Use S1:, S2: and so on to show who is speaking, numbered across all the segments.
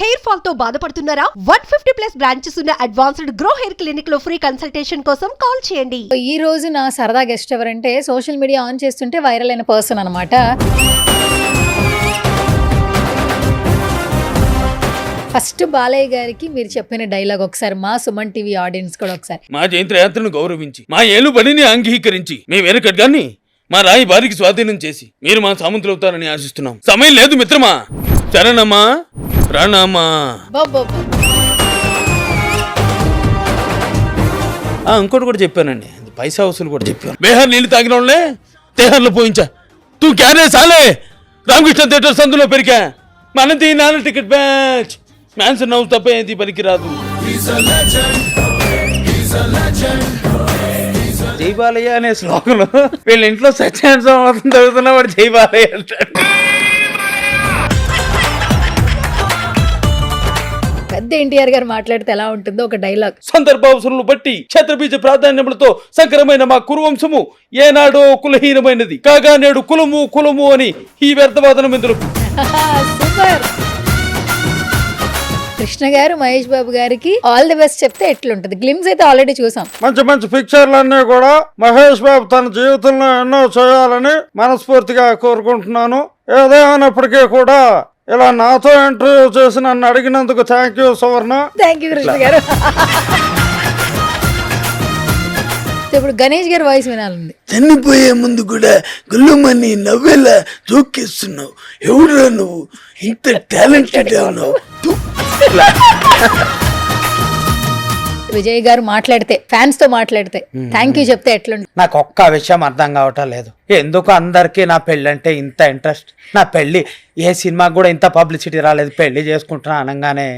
S1: Hair fall తో బాధపడుతున్నారా? 150+ branches ఉన్న అడ్వాన్స్డ్ గ్రో హెయిర్ క్లినిక్ లో ఫ్రీ కన్సల్టేషన్ కోసం కాల్ చేయండి.
S2: ఈ రోజు నా సరదా గెస్ట్ ఎవరంటే సోషల్ మీడియా ఆన్ చేస్తుంటే వైరల్ అయిన పర్సన్ అనమాట. ఫస్ట్ బాలయ్య గారికి మీరు చెప్పిన డైలాగ్ ఒకసారి మా సుమన్ టీవీ ఆడియన్స్ కూడా ఒకసారి.
S3: మా జయంత్రయాత్రను గౌరవించి మా ఏలు బడిని అంగీకరించి మీ వెనకడ్గాన్ని మా రాయి బారికి స్వాధీనం చేసి మీరు మా సామంతులవుతారని ఆశిస్తున్నాం. సమయం లేదు మిత్రమా. చరణమా రణమా. ఇంకోటి కూడా చెప్పానండి, పైసా వసూలు కూడా చెప్పాను. బేహార్ నీళ్ళు తాగిన వాళ్ళే తేహార్లో పోయించా. తూ క్యారే సాలే రామకృష్ణ థియేటర్ సందులో పెరికా. మనది నాన్న టికెట్ బ్యాచ్ మ్యాన్స్ నవ్వు తప్ప ఏది పనికి రాదు. జై బాలయ్య అనే శ్లోకంలో వీళ్ళ ఇంట్లో సత్యాన్ని చదువుతున్నా వాడు జై బాలయ్య అంటాడు.
S2: పెద్ద ఎన్టీఆర్ గారు మాట్లాడితే ఎలా ఉంటుందో ఒక డైలాగ్.
S3: సందర్భావసరాలను బట్టి క్షత్రబీజ ప్రాధాన్యములతో సంకరమైన మా కురువంశము ఏనాడో కులహీనమైనది కాగా నేడు కులము కులము అని ఈ వ్యర్థవాదనం ఎందుకు.
S2: సూపర్. కృష్ణ గారు మహేష్ బాబు గారికి ఆల్ ది బెస్ట్ చెప్తే ఎట్లుంటది? గ్లిమ్స్ అయితే ఆల్రెడీ చూసాం.
S4: మంచి మంచి పిక్చర్లన్నీ కూడా మహేష్ బాబు తన జీవితంలో ఎన్నో చేయాలని మనస్ఫూర్తిగా కోరుకుంటున్నాను. ఏదేమైనప్పటికీ కూడా ఇలా నాతో ఇంటర్వ్యూ చేసి నన్ను అడిగినందుకు thank you Suvarna.
S2: Thank you Krishna గారు. ఇప్పుడు గణేష్ గారి వాయిస్ వినాలండి.
S3: చనిపోయే ముందు కూడా గుల్లుమని నవ్వేలా జోకేస్తున్నావు. ఎవడురా నువ్వు ఇంత టాలెంటెడ్ ఉన్నావు.
S2: విజయ్ గారు మాట్లాడితే ఫ్యాన్స్ తో మాట్లాడితే థ్యాంక్ యూ చెప్తే ఎట్లుంది?
S5: నాకు ఒక్క విషయం అర్థం కావటం లేదు. ఎందుకు అందరికీ నా పెళ్ళి అంటే ఇంత ఇంట్రెస్ట్? నా పెళ్ళి ఏ సినిమాకి కూడా ఇంత పబ్లిసిటీ రాలేదు. పెళ్లి చేసుకుంటున్నా అనగానే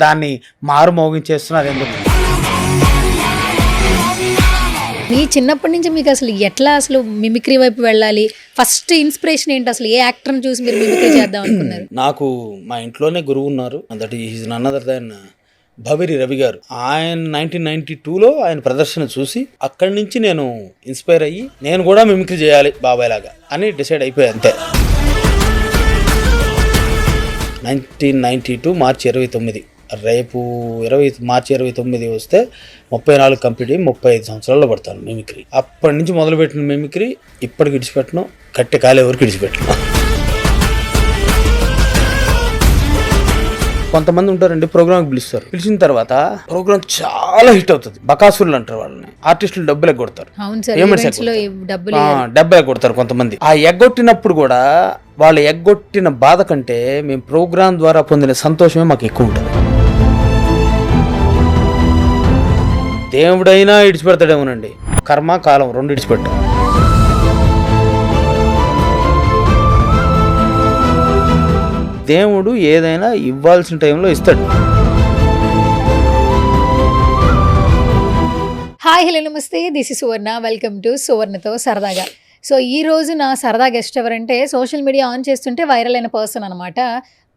S5: దాన్ని మారు మోగించేస్తున్నారు ఎందుకు?
S2: మీ చిన్నప్పటి నుంచి మీకు అసలు ఎట్లా అసలు మిమిక్రీ వైపు వెళ్ళాలి? ఫస్ట్ ఇన్స్పిరేషన్ ఏంటి? అసలు ఏ యాక్టర్ని చూసి మీరు మిమిక్రీ చేద్దాం అనుకున్నారు?
S3: నాకు మా ఇంట్లోనే గురువు ఉన్నారు. That is none other than Bhaveri Ravi garu. ఆయన 1992లో ఆయన ప్రదర్శన చూసి అక్కడి నుంచి నేను ఇన్స్పైర్ అయ్యి నేను కూడా మిమిక్రీ చేయాలి బాబాయ్ లాగా అని డిసైడ్ అయిపోయాయి అంతే. 1992 మార్చి 29. రేపు మార్చి 29 వస్తే 34 కంప్లీట్ అయ్యి 35 సంవత్సరాల్లో పడతాను మిమిక్రీ. అప్పటి నుంచి మొదలుపెట్టిన మిమిక్రీ ఇప్పటికి విడిచిపెట్టను, కట్టె కాలే వరకు విడిచిపెట్టను. కొంతమంది ఉంటారండి ప్రోగ్రామ్కి పిలుస్తారు. పిలిచిన తర్వాత ప్రోగ్రామ్ చాలా హిట్ అవుతుంది. బకాసురులు అంటారు వాళ్ళని. ఆర్టిస్టులు డబ్బులు ఎగ్గొడతారు, డబ్బులు ఎగ్గొడతారు కొంతమంది. ఆ ఎగ్గొట్టినప్పుడు కూడా వాళ్ళు ఎగ్గొట్టిన బాధ కంటే మేము ప్రోగ్రామ్ ద్వారా పొందిన సంతోషమే మాకు ఎక్కువ ఉంటుంది. దేవుడైనా ఇడిచిపెడతాడేమోనండి, కర్మ కాలం రెండు ఇడిచిపెట్టాం. దేవుడు ఏదైనా ఇవ్వాల్సిన టైంలో ఇస్తాడు.
S2: హాయ్ హలో నమస్తే, this is Suvarna. Welcome to సువర్ణతో సరదాగా. సో ఈ రోజు నా సరదా గెస్ట్ ఎవరంటే సోషల్ మీడియా ఆన్ చేస్తుంటే వైరల్ అయిన పర్సన్ అనమాట.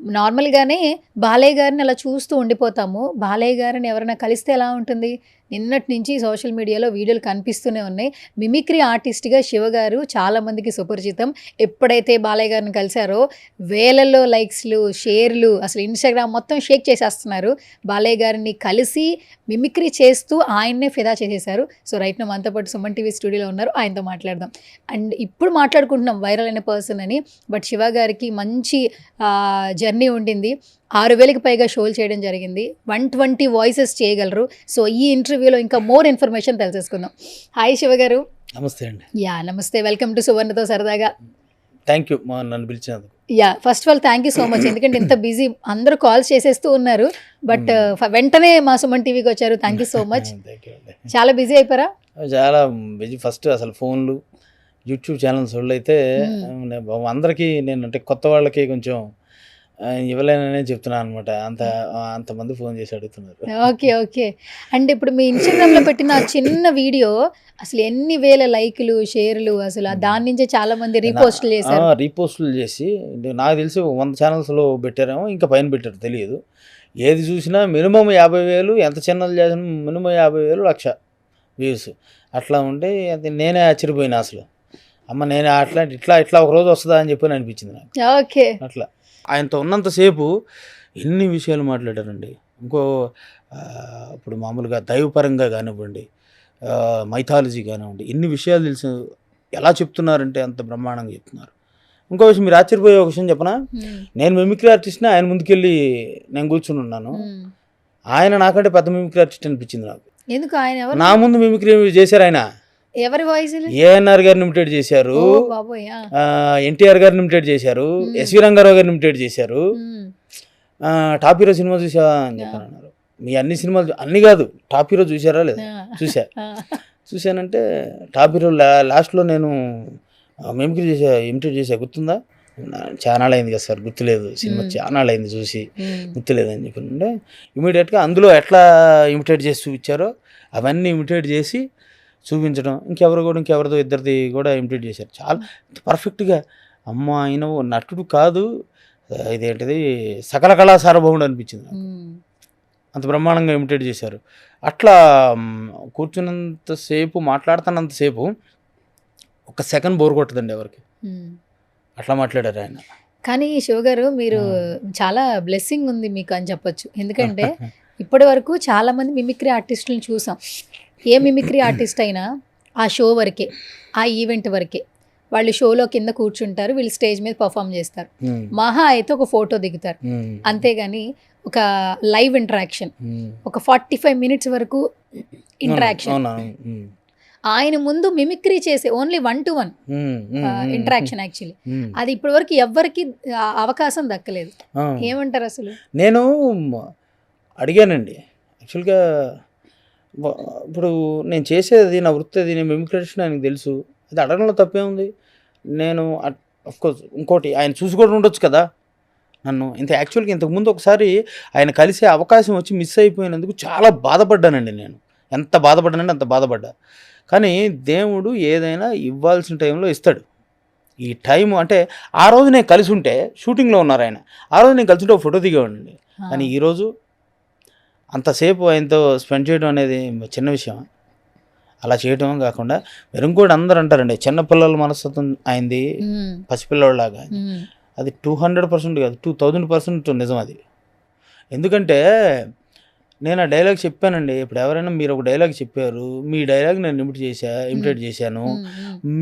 S2: నార్మల్గానే బాలయ్య గారిని అలా చూస్తూ ఉండిపోతాము. బాలయ్య గారిని ఎవరైనా కలిస్తే ఎలా ఉంటుంది? నిన్నటి నుంచి సోషల్ మీడియాలో వీడియోలు కనిపిస్తూనే ఉన్నాయి. మిమిక్రీ ఆర్టిస్ట్గా శివ గారు చాలామందికి సుపరిచితం. ఎప్పుడైతే బాలయ్య గారిని కలిశారో వేలల్లో లైక్స్లు, షేర్లు, అసలు ఇన్స్టాగ్రామ్ మొత్తం షేక్ చేసేస్తున్నారు. బాలయ్య గారిని కలిసి మిమిక్రీ చేస్తూ ఆయన్నే ఫిదా చేసేశారు. సో రైట్ నా మనతో పాటు సుమన్ టీవీ స్టూడియోలో ఉన్నారు, ఆయనతో మాట్లాడదాం. అండ్ ఇప్పుడు మాట్లాడుకుంటున్నాం వైరల్ అయిన పర్సన్ అని. బట్ శివ గారికి మంచి జర్నీ ఉండింది. 6,000కి పైగా షోలు చేయడం జరిగింది. 120 వాయిసెస్ చేయగలరు. సో ఈ ఇంటర్వ్యూలో ఇంకా మోర్ ఇన్ఫర్మేషన్ తెలిసేసుకుందాం. హాయ్ శివ గారు.
S3: నమస్తే అండి.
S2: యా నమస్తే, వెల్కమ్ టు సువర్ణతో సరదాగా.
S3: థ్యాంక్ యూ నన్ను పిలిచినందుకు.
S2: Yeah first of all thank you so much. ఎందుకంటే ఇంత బిజీ, అందరూ కాల్స్ చేసేస్తూ ఉన్నారు, బట్ వెంటనే మా సుమన్ టీవీకి వచ్చారు. Thank you so much. చాలా బిజీ అయిపోయారా?
S3: చాలా బిజీ. ఫస్ట్ అసలు ఫోన్లు, యూట్యూబ్ ఛానల్స్ వాళ్ళు అయితే అందరికీ నేను అంటే కొత్త వాళ్ళకి కొంచెం ఇవ్వలేననే చెప్తున్నాను అనమాట. అంతమంది ఫోన్ చేసి అడుగుతున్నారు.
S2: Okay okay. అంటే ఇప్పుడు మీ ఇన్స్టాగ్రామ్లో పెట్టిన చిన్న వీడియో అసలు ఎన్ని వేల లైక్లు, షేర్లు, అసలు దాని నుంచే చాలా మంది రీపోస్టులు చేశారు.
S3: రీపోస్టులు చేసి నాకు తెలిసి 100 ఛానల్స్లో పెట్టారేమో, ఇంకా పైన పెట్టారు తెలియదు. ఏది చూసినా మినిమం 50,000, ఎంత ఛానల్ చేసిన మినిమం 50,000, 1,00,000 వ్యూస్ అట్లా ఉంటే నేనే ఆశ్చర్యపోయినా. అసలు అమ్మ నేను ఇట్లా ఒక రోజు వస్తుందా అని చెప్పి అనిపించింది నాకు.
S2: ఓకే.
S3: అట్లా ఆయనతో ఉన్నంతసేపు ఎన్ని విషయాలు మాట్లాడారండి. ఇంకో ఇప్పుడు మామూలుగా దైవపరంగా కానివ్వండి, మైథాలజీ కానివ్వండి, ఎన్ని విషయాలు తెలుసు. ఎలా చెప్తున్నారంటే అంత బ్రహ్మాండంగా చెప్తున్నారు. ఇంకో విషయం మీరు ఆశ్చర్యపోయే ఒక విషయం చెప్పనా, నేను మిమిక్రీ ఆర్టిస్ట్ని, ఆయన ముందుకెళ్ళి నేను కూర్చుని ఉన్నాను. ఆయన నాకంటే పెద్ద మిమిక్రీ ఆర్టిస్ట్ అనిపించింది నాకు.
S2: ఎందుకు ఆయన ఎవరు?
S3: నా ముందు మిమిక్రీ చేశారు ఆయన.
S2: ఎవరి వాయిస్?
S3: ఏఎన్ఆర్ గారిని ఇమిటేట్ చేశారు,
S2: బాబోయ్.
S3: ఎన్టీఆర్ గారిని ఇమిటేట్ చేశారు, ఎస్వి రంగారావు గారిని ఇమిటేట్ చేశారు. టాప్ హీరో సినిమా చూసా అని చెప్పాను. మీ అన్ని సినిమాలు అన్ని కాదు, టాప్ హీరో చూసారా లేదా? చూశానంటే టాప్ హీరో లాస్ట్లో నేను మిమిక్రీ ఇమిటేట్ చేసా, గుర్తుందా? చాలా అయింది కదా సార్, గుర్తులేదు, సినిమా చాలా అయింది చూసి గుర్తులేదు అని చెప్పి ఇమీడియట్గా అందులో ఎట్లా ఇమిటేట్ చేసి చూపించారో అవన్నీ ఇమిటేట్ చేసి చూపించడం. ఇంకెవరిదో ఇద్దరిది కూడా ఇమిటేట్ చేశారు. చాలా పర్ఫెక్ట్గా. అమ్మ ఆయన నటుడు కాదు, ఇదేంటిది సకల కళా సార్వభౌముడు అనిపించింది నాకు. అంత బ్రహ్మాండంగా ఇమిటేట్ చేశారు. అట్లా కూర్చున్నంతసేపు, మాట్లాడుతున్నంతసేపు ఒక సెకండ్ బోర్ కొట్టదండి ఎవరికి. అట్లా మాట్లాడారు ఆయన.
S2: కానీ శివ గారు, మీరు చాలా బ్లెస్సింగ్ ఉంది మీకు అని చెప్పొచ్చు. ఎందుకంటే ఇప్పటి వరకు చాలా మంది మిమిక్రీ ఆర్టిస్టులను చూసాం. ఏ మిమిక్రీ ఆర్టిస్ట్ అయినా ఆ షో వరకే, ఆ ఈవెంట్ వరకే. వాళ్ళు షోలో కింద కూర్చుంటారు, వీళ్ళు స్టేజ్ మీద పర్ఫామ్ చేస్తారు. మహా అయితే ఒక ఫోటో దిగుతారు, అంతేగాని ఒక లైవ్ ఇంటరాక్షన్, ఒక 45 minutes వరకు ఇంటరాక్షన్. ఆయన ముందు మిమిక్రీ చేసే ఓన్లీ 1-to-1 ఇంటరాక్షన్. యాక్చువల్లీ అది ఇప్పటి వరకు ఎవ్వరికి అవకాశం దక్కలేదు. ఏమంటారు అసలు?
S3: నేను అడిగానండి యాక్చువల్గా. ఇప్పుడు నేను చేసేది నా వృత్తి, అది నేను మిమిక్రీ ఆర్టిస్ట్ ఆయనకు తెలుసు. అది అడగడంలో తప్పే ఉంది. నేను అఫ్కోర్స్ ఇంకోటి ఆయన చూసుకోవడం ఉండొచ్చు కదా నన్ను. యాక్చువల్గా ఇంతకుముందు ఒకసారి ఆయన కలిసే అవకాశం వచ్చి మిస్ అయిపోయినందుకు చాలా బాధపడ్డానండి నేను. ఎంత బాధపడ్డానంటే అంత బాధపడ్డా. కానీ దేవుడు ఏదైనా ఇవ్వాల్సిన టైంలో ఇస్తాడు. ఈ టైం అంటే ఆ రోజు నేను కలిసి ఉంటే, షూటింగ్లో ఉన్నారు ఆయన, ఆ రోజు నేను కలిసి ఉంటే ఒక ఫోటో దిగేవాడిని. కానీ ఈరోజు అంతసేపు ఆయనతో స్పెండ్ చేయడం అనేది చిన్న విషయం. అలా చేయడం కాకుండా మీరు ఇంకోటి అందరూ అంటారండి, చిన్నపిల్లల మనస్తత్వం అయింది పసిపిల్లలాగా. అది 200% కాదు, 2000% నిజం అది. ఎందుకంటే నేను ఆ డైలాగ్ చెప్పానండి. ఇప్పుడు ఎవరైనా మీరు ఒక డైలాగ్ చెప్పారు, మీ డైలాగ్ నేను ఇమిటేట్ చేశాను,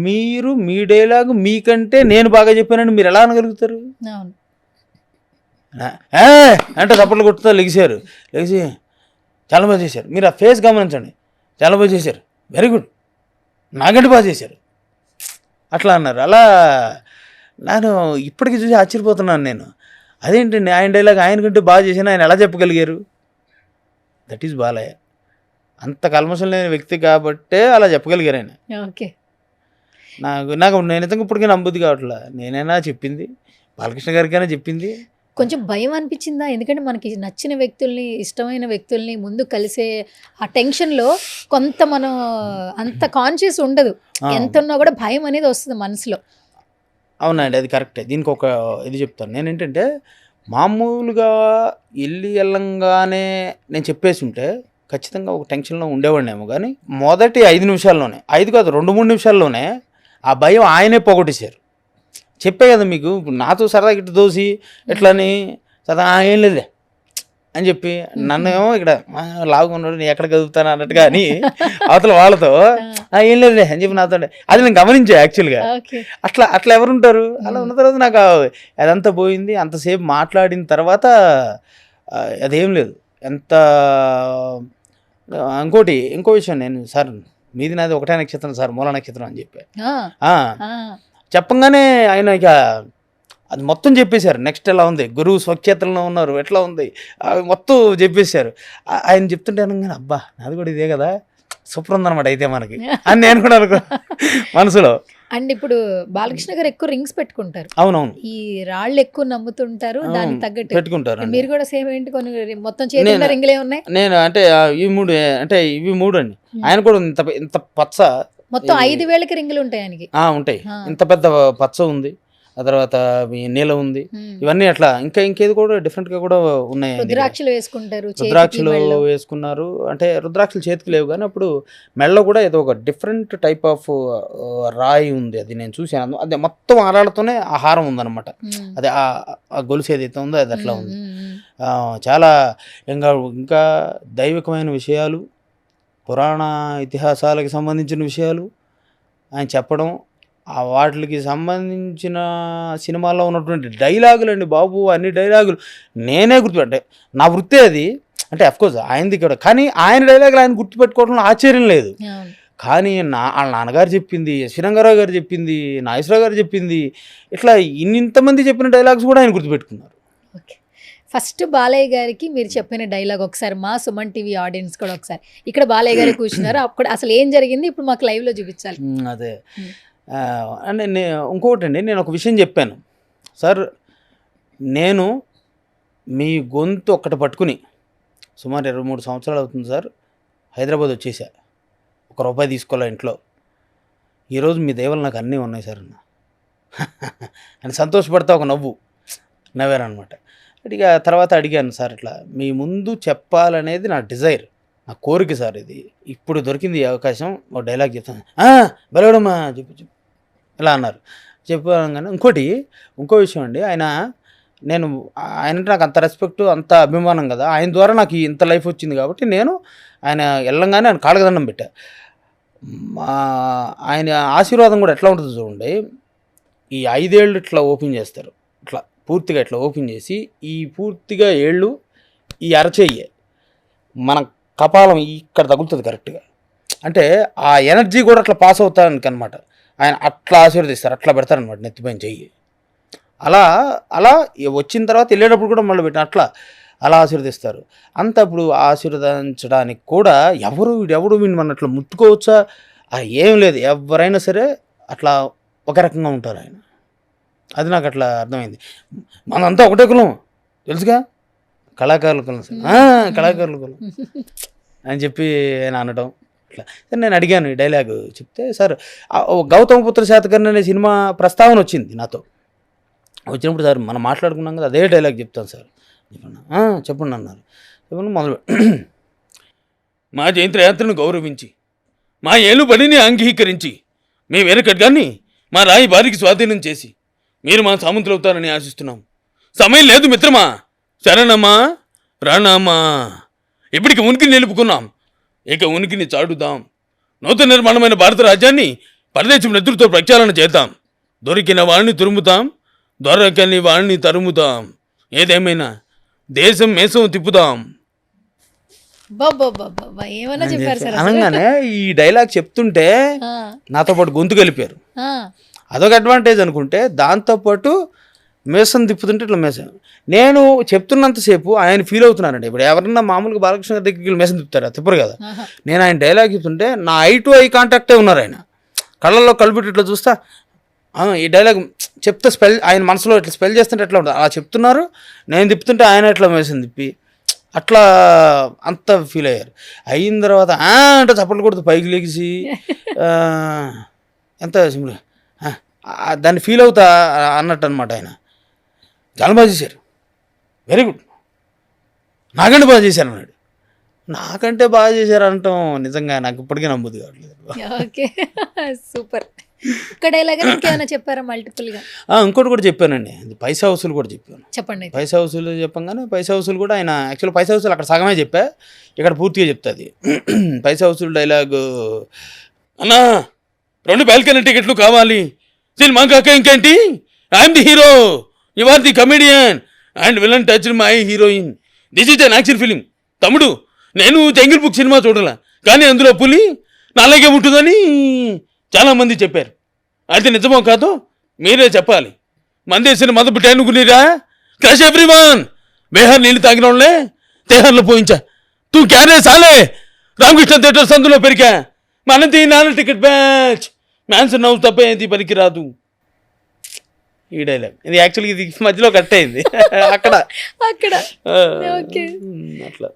S3: మీరు మీ డైలాగ్ మీకంటే నేను బాగా చెప్పానని మీరు ఎలా అనగలుగుతారు? అంటే చప్పట్లు కొట్టుతా లెగిసారు, లెగిసి చాలా బాగా చేశారు, మీరు ఆ ఫేస్ గమనించండి, చాలా బాగా చేశారు, వెరీ గుడ్, నాకంటే బాగా చేశారు, అట్లా అన్నారు. అలా నేను ఇప్పటికీ చూసి ఆశ్చర్యపోతున్నాను నేను. అదేంటండి ఆయన డైలాగ్ ఆయనకంటే బాగా చేశాను, ఆయన ఎలా చెప్పగలిగారు? That is Balayya. అంత కల్మషం లేని వ్యక్తి కాబట్టే అలా చెప్పగలిగారు ఆయన.
S2: ఓకే.
S3: నాకు నేను నిజంగా ఇప్పటికీ నమ్మబుద్ధి కావట్లా. నేనైనా చెప్పింది, బాలకృష్ణ గారికైనా చెప్పింది.
S2: కొంచెం భయం అనిపించిందా? ఎందుకంటే మనకి నచ్చిన వ్యక్తుల్ని, ఇష్టమైన వ్యక్తుల్ని ముందు కలిసే ఆ టెన్షన్లో కొంత మనం అంత కాన్షియస్ ఉండదు, ఎంత ఉన్నా కూడా భయం అనేది వస్తుంది మనసులో.
S3: అవునండి, అది కరెక్టే. దీనికి ఒక ఇది చెప్తాను. నేనేంటంటే మామూలుగా వెళ్ళంగానే నేను చెప్పేసి ఉంటే ఖచ్చితంగా ఒక టెన్షన్లో ఉండేవాడినేమో. కానీ మొదటి 5 నిమిషాల్లోనే, 5 కాదు 2-3 నిమిషాల్లోనే ఆ భయం ఆయనే పోగొట్టేశారు. చెప్పే కదా మీకు, నాతో సరదా ఇట్లా దోసి ఎట్లని సరదా ఏం లేదులే అని చెప్పి నన్ను ఏమో ఇక్కడ లావుగా ఉన్నాడు, నేను ఎక్కడ కదుపుతాను అన్నట్టుగా అని అవతల వాళ్ళతో ఏం లేదులే అని చెప్పి నాతో. అది నేను గమనించా యాక్చువల్గా. అట్లా ఎవరుంటారు? అలా ఉన్న తర్వాత నాకు అదంతా పోయింది. అంతసేపు మాట్లాడిన తర్వాత అదేం లేదు. ఇంకో విషయం, నేను సార్ మీది నాది ఒకటే నక్షత్రం సార్, మూల నక్షత్రం అని చెప్పా. చెప్పంగానే ఆయన ఇక అది మొత్తం చెప్పేశారు. నెక్స్ట్ ఎలా ఉంది, గురువు స్వక్షేత్రంలో ఉన్నారు, ఎట్లా ఉంది, మొత్తం చెప్పేశారు. ఆయన చెప్తుంటే అనగానే అబ్బా నాది కూడా ఇదే కదా, సూపర్ ఉందన్నమాట అయితే మనకి అని నేను కూడా అనుకో మనసులో.
S2: అండ్ ఇప్పుడు బాలకృష్ణ గారు ఎక్కువ రింగ్స్ పెట్టుకుంటారు.
S3: అవునవును,
S2: ఈ రాళ్ళు ఎక్కువ నమ్ముతుంటారు, దానికి తగ్గట్టు
S3: పెట్టుకుంటారు.
S2: మీరు కూడా సేమ్ ఏంటి, కొన్ని మొత్తం చేతుల్లో రింగులే ఉన్నాయి?
S3: నేను అంటే ఇవి మూడు అండి. ఆయన కూడా ఇంత పచ్చ
S2: మొత్తం 5 వేలకి రింగులు ఉంటాయి ఆయనకి.
S3: ఉంటాయి. ఇంత పెద్ద పచ్చ ఉంది, ఆ తర్వాత నీలం ఉంది, ఇవన్నీ అట్లా ఇంకేది కూడా డిఫరెంట్ గా కూడా ఉన్నాయి.
S2: రుద్రాక్షలు వేసుకుంటారు,
S3: రుద్రాక్షలు వేసుకున్నారు. అంటే రుద్రాక్షలు చేతికి లేవు, కానీ అప్పుడు మెడలో కూడా ఏదో ఒక డిఫరెంట్ టైప్ ఆఫ్ రాయి ఉంది, అది నేను చూసాను. అదే మొత్తం ఆరాళ్ళతోనే ఆహారం ఉందన్నమాట. అదే ఆ గొలుసు ఏదైతే ఉందో అది అట్లా ఉంది. చాలా ఇంకా ఇంకా దైవికమైన విషయాలు, పురాణ ఇతిహాసాలకు సంబంధించిన విషయాలు ఆయన చెప్పడం, వాటికి సంబంధించిన సినిమాల్లో ఉన్నటువంటి డైలాగులు అండి బాబు, అన్ని డైలాగులు నేనే గుర్తుపెట్టే, నా వృత్తే అది. అంటే అఫ్కోర్స్ ఆయనది కూడా, కానీ ఆయన డైలాగులు ఆయన గుర్తుపెట్టుకోవడంలో ఆశ్చర్యం లేదు. కానీ వాళ్ళ నాన్నగారు చెప్పింది, శ్రీరంగారావు గారు చెప్పింది, నాగేశ్వరరావు గారు చెప్పింది, ఇట్లా ఇంతమంది చెప్పిన డైలాగ్స్ కూడా ఆయన గుర్తుపెట్టుకున్నారు.
S2: ఓకే, ఫస్ట్ బాలయ్య గారికి మీరు చెప్పిన డైలాగ్ ఒకసారి మా సుమన్ టీవీ ఆడియన్స్ కూడా ఒకసారి, ఇక్కడ బాలయ్య గారు కూర్చున్నారు, అప్పుడు అసలు ఏం జరిగింది ఇప్పుడు మాకు లైవ్లో చూపించాలి.
S3: అదే అంటే ఇంకొకటి అండి, నేను ఒక విషయం చెప్పాను సార్, నేను మీ గొంతు ఒక్కటి పట్టుకుని సుమారు 23 సంవత్సరాలు అవుతుంది సార్, హైదరాబాద్ వచ్చేసా, ₹1 తీసుకోలే ఇంట్లో, ఈరోజు మీ దయవల్ల నాకు అన్నీ ఉన్నాయి సార్ అన్న అని సంతోషపడతా ఒక నవ్వారనమాట. ఇక తర్వాత అడిగాను, సార్ ఇట్లా మీ ముందు చెప్పాలనేది నా డిజైర్, నా కోరిక సార్, ఇది ఇప్పుడు దొరికింది ఈ అవకాశం, ఒక డైలాగ్ చెప్తాను. బలవడమ్మా చెప్పు ఇలా అన్నారు. చెప్పగానే ఇంకో విషయం అండి, ఆయన నాకు అంత రెస్పెక్ట్, అంత అభిమానం కదా, ఆయన ద్వారా నాకు ఇంత లైఫ్ వచ్చింది కాబట్టి నేను ఆయన వెళ్ళంగానే ఆయన కాళ్ళకి పెట్టా. ఆయన ఆశీర్వాదం కూడా ఎట్లా ఉంటుందో చూడండి, ఈ 5 ఏళ్ళు ఇట్లా ఓపెన్ చేస్తారు, ఇట్లా పూర్తిగా ఇట్లా ఓపెన్ చేసి, ఈ పూర్తిగా ఏళ్ళు ఈ అరచేయి మన కపాలం ఇక్కడ తగులుతుంది కరెక్ట్గా, అంటే ఆ ఎనర్జీ కూడా అట్లా పాస్ అవుతానికి అనమాట. ఆయన అట్లా ఆశీర్వదిస్తారు, అట్లా పెడతారనమాట నెత్తిపైన చెయ్యి. అలా వచ్చిన తర్వాత వెళ్ళేటప్పుడు కూడా మళ్ళీ పెట్టిన అలా ఆశీర్వదిస్తారు. అంత ఇప్పుడు ఆశీర్వదించడానికి కూడా వీడు మన అట్లా ముట్టుకోవచ్చా, ఏం లేదు, ఎవరైనా సరే అట్లా ఒక రకంగా ఉంటారు ఆయన. అది నాకు అట్లా అర్థమైంది. మనంతా ఒకటే కులం తెలుసుగా, కళాకారుల కులం సార్, కళాకారుల కులం అని చెప్పి ఆయన అనడం. ఇట్లా నేను అడిగాను ఈ డైలాగ్ చెప్తే, సార్ గౌతమపుత్ర శాతకర్ణి అనే సినిమా ప్రస్తావన వచ్చింది నాతో. వచ్చినప్పుడు సార్ మనం మాట్లాడుకున్నాం కదా, అదే డైలాగ్ చెప్తాను సార్ చెప్పండి అన్నారు. చెప్పండి మొదలు మా జయంత్రయాత్రను గౌరవించి, మా ఏలు పనిని అంగీకరించి, మీ వెనకడ్గాన్ని మా రాయి బారికి స్వాధీనం చేసి మీరు మా సామంతులు అవుతారని ఆశిస్తున్నాం. సమయం లేదు మిత్రమా, శరణమ్మా ప్రాణమ్మా, ఇప్పటికి ఉనికిని నిలుపుకున్నాం, ఇక ఉనికిని చాటుదాం. నూతన నిర్మాణమైన భారత రాజ్యాన్ని పరదేశం నెత్తులతో ప్రక్షాళన చేద్దాం. దొరికిన వాడిని తురుముతాం, దొరకని వాడిని తరుముతాం. ఏదేమైనా దేశం మేసం తిప్పుదాం.
S2: ఏమన్నా చెప్పారు సార్.
S3: అనగానే ఈ డైలాగ్ చెప్తుంటే నాతో పాటు గొంతు కలిపారు. అదొక అడ్వాంటేజ్ అనుకుంటే, దాంతోపాటు మేసం తిప్పుతుంటే ఇట్లా మేసం. నేను చెప్తున్నంతసేపు ఆయన ఫీల్ అవుతున్నానండి. ఇప్పుడు ఎవరన్నా మామూలుగా బాలకృష్ణ గారి దగ్గరికి మేసం తిప్పుతారా, తిప్పరు కదా. నేను ఆయన డైలాగ్ చెప్తుంటే నా ఐ టు ఐ కాంటాక్టే ఉన్నారు. ఆయన కళ్ళల్లో కలిపెట్టి ఇట్లా చూస్తా, ఈ డైలాగ్ చెప్తే ఆయన మనసులో ఇట్లా స్పెల్ చేస్తుంటే ఎట్లా ఉంటుంది అలా చెప్తున్నారు. నేను తిప్పుతుంటే ఆయన ఎట్లా మేసం తిప్పి అట్లా అంత ఫీల్ అయ్యారు. అయిన తర్వాత అంటే చప్పట్లు కొడుతూ పైకి లేచి ఎంత సింపుల్ దాన్ని ఫీల్ అవుతా అన్నట్టు అనమాట. ఆయన చాలా బాగా చేశారు, వెరీ గుడ్, నాకంటే బాగా చేశారు అన్నాడు. నాకంటే బాగా చేశారు అనటం నిజంగా నాకు ఇప్పటికీ నమ్మదు కావట్లేదు.
S2: Okay, super. ఇక్కడ ఎలాగైనా ఇంకేమైనా చెప్పారా మల్టిపుల్గా?
S3: ఇంకోటి కూడా చెప్పానండి, పైసా వసూలు కూడా చెప్పాను.
S2: చెప్పండి.
S3: పైసా వసూలు చెప్పంగానే పైసా వసూలు కూడా ఆయన యాక్చువల్ పైసా వసూలు అక్కడ సగమే చెప్పా, ఇక్కడ పూర్తిగా చెప్తుంది. పైసా వసూలు డైలాగు, అన్నా 2 బాల్కనీ టికెట్లు కావాలి, సినిమా కాక ఇంకేంటి, I'm the hero, you are the comedian and villain touch my heroine, this is an action film. తమ్ముడు నేను జంగిల్ బుక్ సినిమా చూడాల, కానీ అందులో పులి నాలాగే ఉంటుందని చాలామంది చెప్పారు. అది నిజమో కాదో మీరే చెప్పాలి. మందేసిన మద పుట్టానుకునేరా, క్రష్ ఎవ్రీవన్, బేహార్ నీళ్ళు తాగిన వాళ్ళే తేహార్లో పోయించా, తూ క్యారే సాలే, రామకృష్ణ థియేటర్స్ అందులో పెరిగా, మనది 4 టికెట్ బ్యాచ్, మ్యాన్స్ నవ్వు తప్ప ఏది పనికిరాదు. ఈ డైలాగ్ ఇది యాక్చువల్గా ఇది మధ్యలో కట్ అయింది అక్కడ
S2: ఓకే.
S3: అట్లా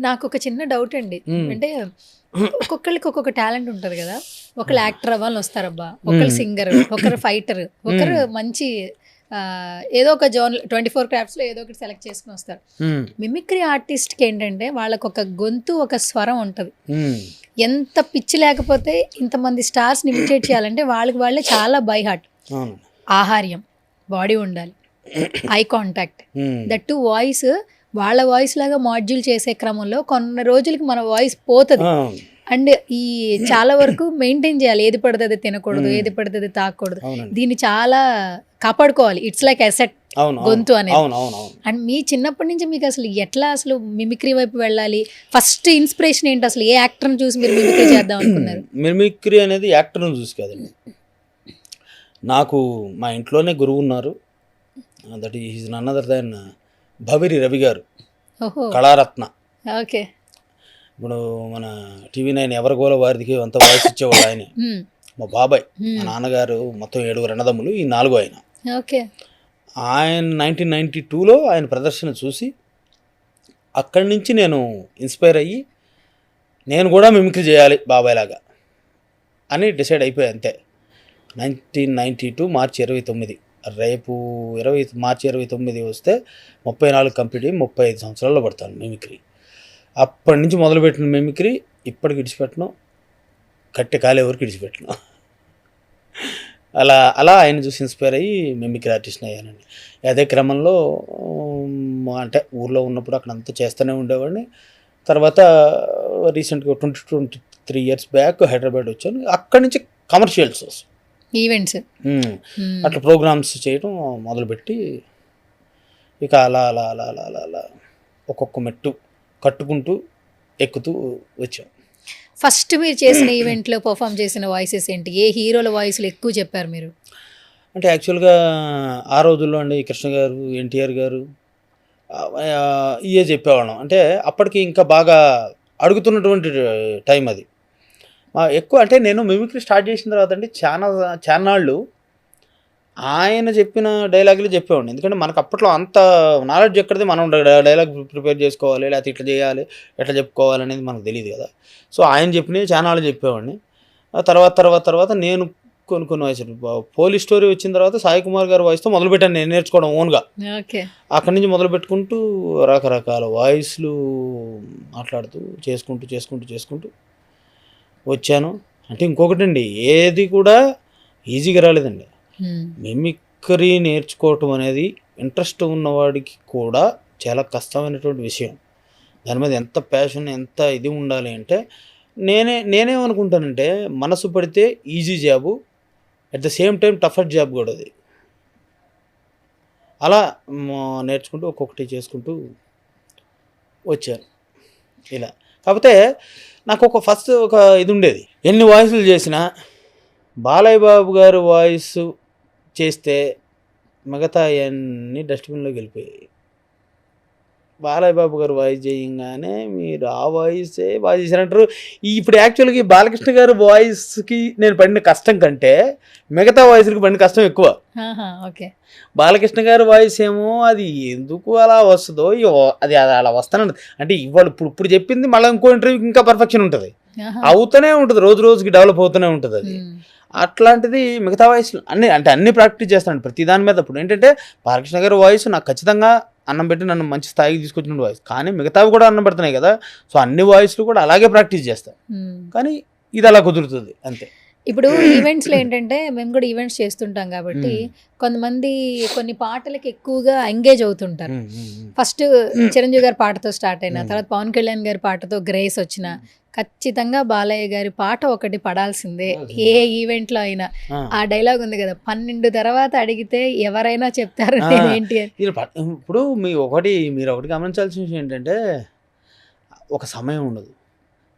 S2: నాకు ఒక చిన్న డౌట్ అండి, అంటే ఒక్కొక్కరికి ఒక్కొక్క టాలెంట్ ఉంటుంది కదా. ఒకళ్ళు యాక్టర్ అవ్వాలని వస్తారబ్బా, ఒకరు సింగర్, ఒకరు ఫైటర్, ఒకరు మంచి ఏదో ఒక జోన్ 24 క్రాఫ్ట్స్లో ఏదో ఒకటి సెలెక్ట్ చేసుకుని వస్తారు. మిమిక్రీ ఆర్టిస్ట్కి ఏంటంటే వాళ్ళకు ఒక గొంతు, ఒక స్వరం ఉంటుంది. ఎంత పిచ్చి లేకపోతే ఇంతమంది స్టార్స్ని ఇమిటేట్ చేయాలంటే వాళ్ళే చాలా బై హార్ట్. ఆహార్యం, బాడీ ఉండాలి, eye contact, that to voice వాళ్ళ వాయిస్ లాగా మాడ్యూల్ చేసే క్రమంలో కొన్ని రోజులకి మన వాయిస్ పోతుంది. అండ్ ఈ చాలా వరకు మెయింటైన్ చేయాలి, ఏది పడితే అది తినకూడదు, ఏది పడితే అది తాకూడదు. దీన్ని చాలా కాపాడుకోవాలి. ఇట్స్ లైక్ అసెట్ గొంతు అనేది. అండ్ మీ చిన్నప్పటి నుంచి మీకు అసలు ఎట్లా అసలు మిమిక్రీ వైపు వెళ్ళాలి? ఫస్ట్ ఇన్స్పిరేషన్ ఏంటి? అసలు ఏ యాక్టర్ని చూసి మీరు మిమిక్రీ చేద్దాం అనుకున్నారు?
S3: మిమిక్రీ అనేది యాక్టర్ని చూసి కాదండి, నాకు మా ఇంట్లోనే గురువు ఉన్నారు. That is none other than Bhaviri Ravi గారు, కళారత్న.
S2: ఓకే.
S3: ఇప్పుడు మన TV9 ఎవరిగోల వారికి అంత వాయిస్ ఇచ్చేవాడు ఆయన. మా బాబాయ్, మా నాన్నగారు మొత్తం 7 అన్నదమ్ములు, ఈ 4 ఆయన.
S2: ఓకే.
S3: ఆయన 1992లో ఆయన ప్రదర్శన చూసి అక్కడి నుంచి నేను ఇన్స్పైర్ అయ్యి నేను కూడా మిమిక్రీ చేయాలి బాబాయ్ లాగా అని డిసైడ్ అయిపోయాయి అంతే. 1992 మార్చి 29, రేపు మార్చి 29 వస్తే 34 కంప్లీట్ అయ్యి 35 సంవత్సరాల్లో పడతాను మిమిక్రీ. అప్పటి నుంచి మొదలుపెట్టిన మిమిక్రీ ఇప్పటికి ఇడిచిపెట్టను, కట్టె కాలే వరకు ఇడిచిపెట్టను. అలా ఆయన చూసి ఇన్స్పైర్ అయ్యి మిమిక్రీ ఆర్టిస్ట్ని అయ్యానండి. అదే క్రమంలో అంటే ఊర్లో ఉన్నప్పుడు అక్కడ అంతా చేస్తూనే ఉండేవాడిని. తర్వాత రీసెంట్గా 23 ఇయర్స్ బ్యాక్ హైదరాబాద్ వచ్చాను. అక్కడి నుంచి కమర్షియల్స్,
S2: ఈవెంట్స్,
S3: అట్లా ప్రోగ్రామ్స్ చేయడం మొదలుపెట్టి ఇక అలా అలా అలా అలా అలా అలా ఒక్కొక్క మెట్టు కట్టుకుంటూ ఎక్కుతూ వచ్చాం.
S2: ఫస్ట్ మీరు చేసిన ఈవెంట్లో పర్ఫామ్ చేసిన వాయిసెస్ ఏంటి? ఏ హీరోల వాయిస్లు ఎక్కువ చెప్పారు మీరు?
S3: అంటే యాక్చువల్గా ఆ రోజుల్లో అండి కృష్ణ గారు, ఎన్టీఆర్ గారు ఇవే చెప్పేవాళ్ళం. అంటే అప్పటికి ఇంకా బాగా అడుగుతున్నటువంటి టైం అది. ఎక్కువ అంటే నేను మిమిక్రీ స్టార్ట్ చేసిన తర్వాత అండి చానాళ్ళు ఆయన చెప్పిన డైలాగులు చెప్పేవాడిని. ఎందుకంటే మనకు అప్పట్లో అంత నాలెడ్జ్ ఎక్కడిది, మనం డైలాగ్ ప్రిపేర్ చేసుకోవాలి, లేకపోతే ఇట్లా చేయాలి, ఎట్లా చెప్పుకోవాలి అనేది మనకు తెలియదు కదా. సో ఆయన చెప్పినవి చానాళ్ళు చెప్పేవాడిని. తర్వాత నేను కొన్ని వాయిస్, పోలీస్ స్టోరీ వచ్చిన తర్వాత సాయి కుమార్ గారి వాయిస్తో మొదలుపెట్టాను నేను నేర్చుకోవడం ఓన్గా.
S2: ఓకే.
S3: అక్కడి నుంచి మొదలు పెట్టుకుంటూ రకరకాల వాయిస్లు మాట్లాడుతూ చేసుకుంటూ వచ్చాను. అంటే ఇంకొకటి అండి, ఏది కూడా ఈజీగా రాలేదండి. మిమిక్రీ నేర్చుకోవటం అనేది ఇంట్రెస్ట్ ఉన్నవాడికి కూడా చాలా కష్టమైనటువంటి విషయం. దాని మీద ఎంత ప్యాషన్, ఎంత ఇది ఉండాలి అంటే నేనేమనుకుంటానంటే మనసు పడితే easy job, at the same time టఫర్ job కూడా అది. అలా నేర్చుకుంటూ ఒక్కొక్కటి చేసుకుంటూ వచ్చాను ఇలా. కాకపోతే నాకు ఫస్ట్ ఒక ఇది ఉండేది, ఎన్ని వాయిస్లు చేసినా బాలయ్య బాబు గారు వాయిస్ చేస్తే మిగతా అన్నీ డస్ట్బిన్లోకి వెళ్ళిపోయాయి. బాలయ్య బాబు గారు వాయిస్ చేయగానే మీరు ఆ వాయిసే బాగా చేశారంటారు. ఇప్పుడు యాక్చువల్గా బాలకృష్ణ గారు వాయిస్కి నేను పడిన కష్టం కంటే మిగతా వాయిస్కి పడిన కష్టం ఎక్కువ.
S2: ఓకే.
S3: బాలకృష్ణ గారి వాయిస్ ఏమో అది ఎందుకు అలా వస్తుందో, అది అలా వస్తానండి. అంటే ఇవాళ ఇప్పుడు చెప్పింది మళ్ళీ ఇంకో ఇంటర్వ్యూకి ఇంకా పర్ఫెక్షన్ ఉంటుంది, అవుతూనే ఉంటుంది, రోజుకి డెవలప్ అవుతూనే ఉంటుంది అది. అట్లాంటిది మిగతా వాయిస్ అన్ని ప్రాక్టీస్ చేస్తాను ప్రతి దాని మీద. ఇప్పుడు ఏంటంటే బాలకృష్ణ గారి వాయిస్ నాకు ఖచ్చితంగా అన్నం పెట్టి నన్ను మంచి స్థాయికి తీసుకొచ్చిన వాయిస్, కానీ మిగతావి కూడా అన్నం పెడుతున్నాయి కదా. సో అన్ని వాయిస్లు కూడా అలాగే ప్రాక్టీస్ చేస్తాను, కానీ ఇది అలా కుదురుతుంది అంతే.
S2: ఇప్పుడు ఈవెంట్స్లో ఏంటంటే మేము కూడా ఈవెంట్స్ చేస్తుంటాం కాబట్టి కొంతమంది కొన్ని పాటలకి ఎక్కువగా ఎంగేజ్ అవుతుంటారు. ఫస్ట్ చిరంజీవి గారి పాటతో స్టార్ట్ అయిన తర్వాత పవన్ కళ్యాణ్ గారి పాటతో గ్రేస్ వచ్చిన ఖచ్చితంగా బాలయ్య గారి పాట ఒకటి పడాల్సిందే ఏ ఈవెంట్లో అయినా. ఆ డైలాగ్ ఉంది కదా, 12 తర్వాత అడిగితే ఎవరైనా చెప్తారు ఏంటి అని.
S3: ఇప్పుడు మీరు ఒకటి గమనించాల్సిన విషయం ఏంటంటే ఒక సమయం ఉండదు,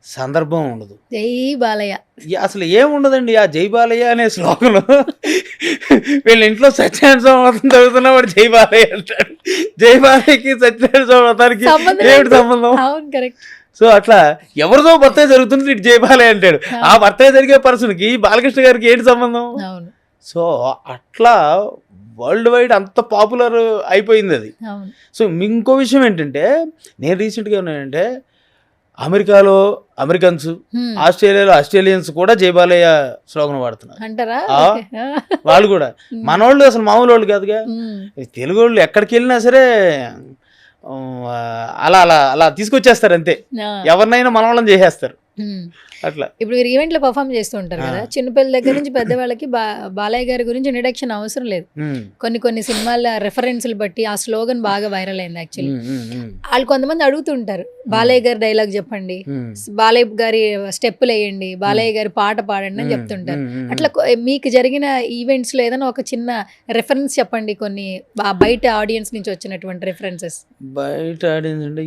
S3: సందర్భం ఉండదు.
S2: జై బాలయ్య
S3: అసలు ఏముండదండి. ఆ జై బాలయ్య అనే శ్లోకంలో వీళ్ళ ఇంట్లో సత్యనారాయణ స్వామి వ్రతం చదువుతున్నా వాడు జై బాలయ్య అంటాడు. జై బాలయ్యకి సత్యనారాయణ స్వామి వ్రతానికి ఏమిటి సంబంధం?
S2: అవును, కరెక్ట్.
S3: సో అట్లా ఎవరిదో బర్త్డే జరుగుతుంది, ఇటు జై బాలయ్య అంటాడు. ఆ బర్త్డే జరిగే పర్సన్కి బాలకృష్ణ గారికి ఏంటి సంబంధం? సో అట్లా వరల్డ్ వైడ్ అంత పాపులర్ అయిపోయింది అది. సో ఇంకో విషయం ఏంటంటే, నేను రీసెంట్గా ఉన్నానంటే అమెరికాలో అమెరికన్స్, ఆస్ట్రేలియాలో ఆస్ట్రేలియన్స్ కూడా జై బాలయ్య స్లోగన్ వాడుతున్నారు
S2: అంటారా?
S3: వాళ్ళు కూడా మనోళ్ళు అసలు మామూలు వాళ్ళు కాదుగా. తెలుగు వాళ్ళు ఎక్కడికి వెళ్ళినా సరే అలా అలా అలా తీసుకొచ్చేస్తారు అంతే, ఎవరినైనా మన వాళ్ళని చేసేస్తారు. అట్లా.
S2: ఇప్పుడు మీరు ఈవెంట్లో పర్ఫామ్ చేస్తూ ఉంటారు కదా, చిన్నపిల్లల దగ్గర నుంచి పెద్దవాళ్ళకి బాలయ్య గారి గురించి ఇంట్రడక్షన్ అవసరం లేదు. కొన్ని సినిమాల రెఫరెన్స్లు బట్టి ఆ స్లోగన్ బాగా వైరల్ అయింది యాక్చువల్లీ. వాళ్ళు కొంతమంది అడుగుతుంటారు, బాలయ్య గారి డైలాగ్ చెప్పండి, బాలయ్య గారి స్టెప్పులు వేయండి, బాలయ్య గారి పాట పాడండి అని చెప్తుంటారు. అట్లా మీకు జరిగిన ఈవెంట్స్ లో ఏదైనా ఒక చిన్న రెఫరెన్స్ చెప్పండి, కొన్ని బయట ఆడియన్స్ నుంచి వచ్చినటువంటి రెఫరెన్సెస్.
S3: బయట ఆడియన్స్ అంటే